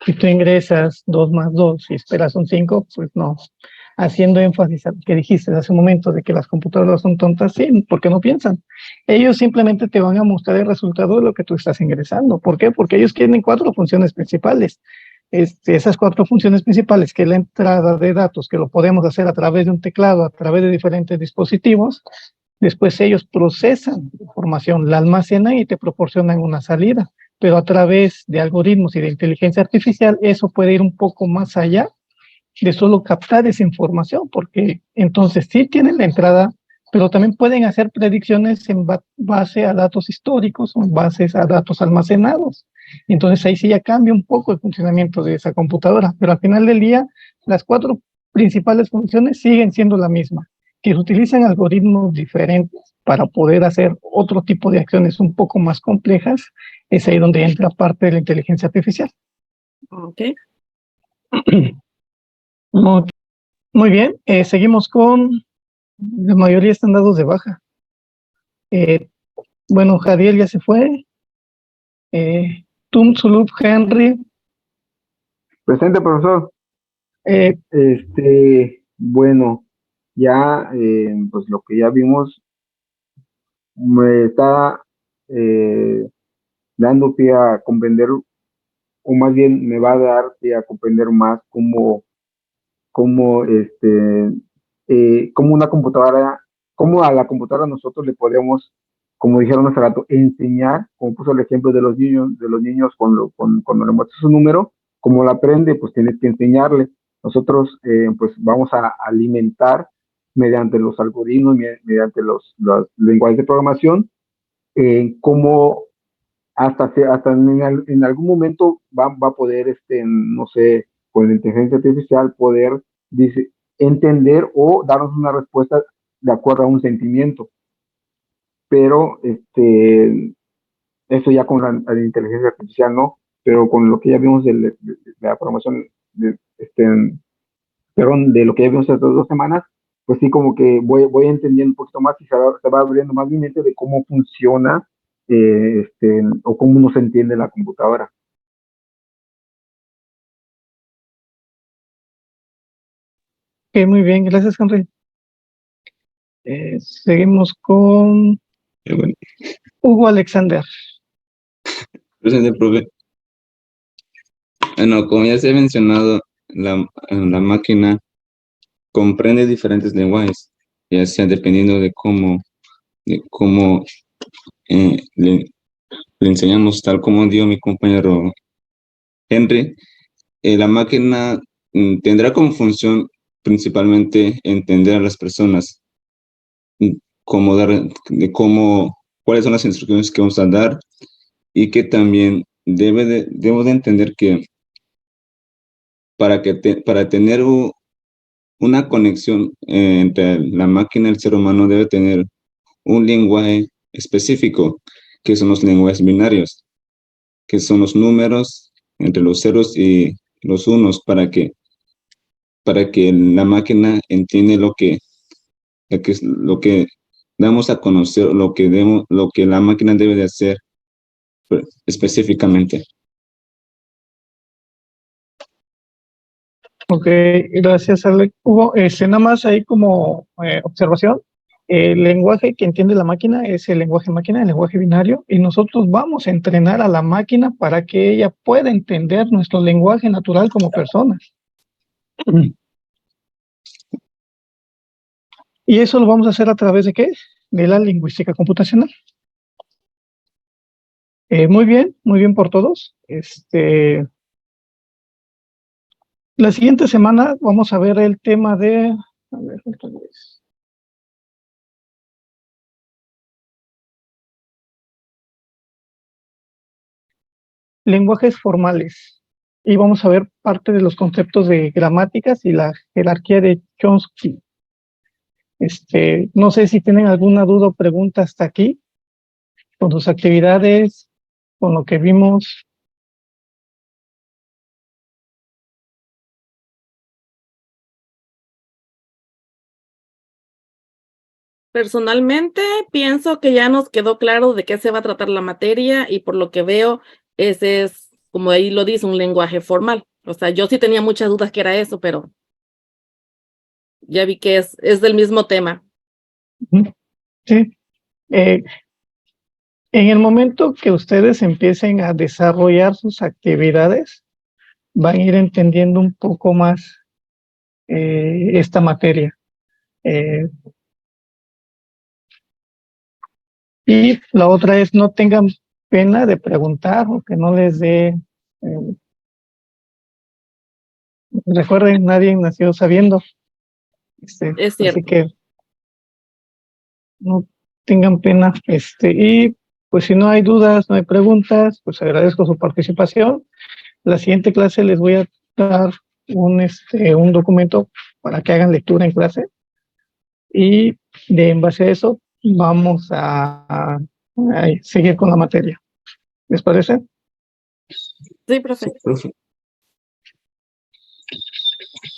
Si tú ingresas 2 más 2 y esperas un 5, pues no. Haciendo énfasis a lo que dijiste hace un momento de que las computadoras son tontas, sí, porque no piensan. Ellos simplemente te van a mostrar el resultado de lo que tú estás ingresando. ¿Por qué? Porque ellos tienen 4 funciones principales. Esas 4 funciones principales, que es la entrada de datos, que lo podemos hacer a través de un teclado, a través de diferentes dispositivos. Después ellos procesan información, la almacenan y te proporcionan una salida, pero a través de algoritmos y de inteligencia artificial eso puede ir un poco más allá de solo captar esa información, porque entonces sí tienen la entrada, pero también pueden hacer predicciones en base a datos históricos o en base a datos almacenados. Entonces ahí sí ya cambia un poco el funcionamiento de esa computadora, pero al final del día las 4 principales funciones siguen siendo la misma, que se utilizan algoritmos diferentes para poder hacer otro tipo de acciones un poco más complejas. Es ahí donde entra parte de la inteligencia artificial. Ok. Muy bien, seguimos con la mayoría están dados de baja. Bueno, Jadiel ya se fue. Tum Sulub Henry. Presente, profesor. Bueno, ya, pues lo que ya vimos me está dando pie a comprender, o más bien me va a dar pie a comprender más cómo una computadora, cómo a la computadora nosotros le podemos como dijeron hace rato, enseñar, como puso el ejemplo de los niños cuando le muestras un número, como lo aprende, pues tienes que enseñarle. Nosotros pues vamos a alimentar mediante los algoritmos, mediante los lenguajes de programación, cómo hasta en algún momento va a poder, no sé, con la inteligencia artificial poder entender o darnos una respuesta de acuerdo a un sentimiento. Pero eso ya con la inteligencia artificial, ¿no? Pero con lo que ya vimos de la programación, perdón, de lo que ya vimos hace 2 semanas, pues sí, como que voy entendiendo un poquito más y se va abriendo más mi mente de cómo funciona o cómo uno se entiende la computadora. Ok, muy bien, gracias, Henry. Seguimos con Bueno, Hugo Alexander. presente, profe. Bueno, como ya se ha mencionado, la máquina comprende diferentes lenguajes, ya sea dependiendo de cómo le enseñamos, tal como dio mi compañero Henry. La máquina tendrá como función principalmente entender a las personas, cómo cuáles son las instrucciones que vamos a dar, y que también debo de entender que para tener una conexión entre la máquina y el ser humano debe tener un lenguaje específico, que son los lenguajes binarios, que son los números entre los ceros y los unos, para que la máquina entiende lo que damos a conocer, lo que la máquina debe de hacer específicamente. Ok, gracias, Alex. Hugo, nada más ahí como observación, el lenguaje que entiende la máquina es el lenguaje máquina, el lenguaje binario, y nosotros vamos a entrenar a la máquina para que ella pueda entender nuestro lenguaje natural como personas. Y eso lo vamos a hacer a través de ¿qué? De la lingüística computacional. Muy bien por todos. La siguiente semana vamos a ver el tema de, a ver, otra vez. Lenguajes formales. Y vamos a ver parte de los conceptos de gramáticas y la jerarquía de Chomsky. No sé si tienen alguna duda o pregunta hasta aquí, con sus actividades, con lo que vimos. Personalmente, pienso que ya nos quedó claro de qué se va a tratar la materia y por lo que veo, ese es, como ahí lo dice, un lenguaje formal. O sea, yo sí tenía muchas dudas que era eso, pero ya vi que es del mismo tema. Sí. En el momento que ustedes empiecen a desarrollar sus actividades, van a ir entendiendo un poco más esta materia. Y la otra es no tengan pena de preguntar o que no les dé. Recuerden, nadie nació sabiendo. Es Así cierto. que no tengan pena. Y pues si no hay dudas, no hay preguntas, pues agradezco su participación. La siguiente clase les voy a dar un documento para que hagan lectura en clase. Y en base a eso vamos a seguir con la materia. ¿Les parece? Sí, profe.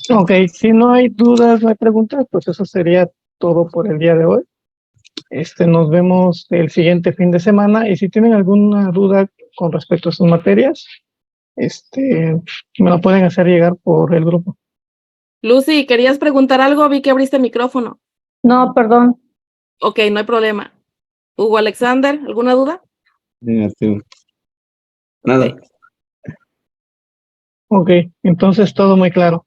Ok, si no hay dudas, no hay preguntas, pues eso sería todo por el día de hoy. Nos vemos el siguiente fin de semana y si tienen alguna duda con respecto a sus materias, me lo pueden hacer llegar por el grupo. Lucy, ¿querías preguntar algo? Vi que abriste el micrófono. No, perdón. Ok, no hay problema. Hugo Alexander, ¿alguna duda? Negativo. Nada. Ok, entonces todo muy claro.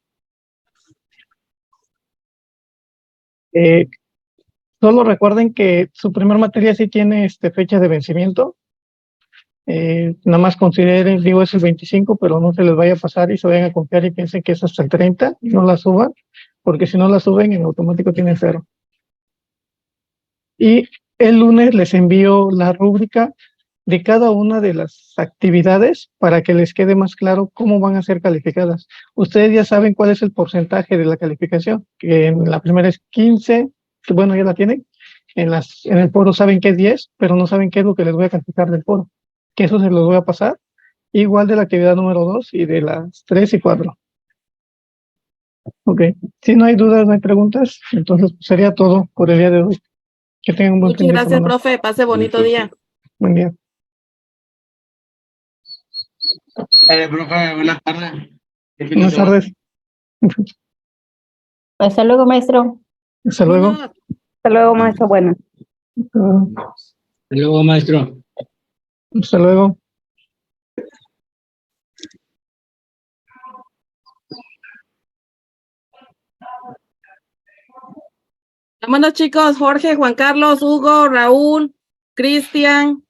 Solo recuerden que su primer materia sí tiene fecha de vencimiento. Nada más consideren, digo, es el 25, pero no se les vaya a pasar y se vayan a confiar y piensen que es hasta el 30, y no la suban, porque si no la suben, en automático tienen 0. Y el lunes les envío la rúbrica de cada una de las actividades para que les quede más claro cómo van a ser calificadas. Ustedes ya saben cuál es el porcentaje de la calificación, que en la primera es 15, que bueno, ya la tienen. En el foro saben que es 10, pero no saben qué es lo que les voy a calificar del foro, que eso se los voy a pasar. Igual de la actividad número 2 y de las 3 y 4. Ok, si no hay dudas, no hay preguntas, entonces pues, sería todo por el día de hoy. Que tengan un buen Muchas fin de gracias, semana. profe. Pase bonito día. Buen día. Profe, buenas tardes. Buenas tardes. Hasta luego, maestro. Hasta luego. Hasta luego, maestro. Bueno. Hasta luego, maestro. Hasta luego. Vámonos, chicos. Jorge, Juan Carlos, Hugo, Raúl, Cristian,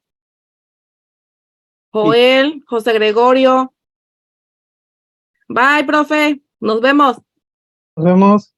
Joel, José Gregorio. Bye, profe. Nos vemos. Nos vemos.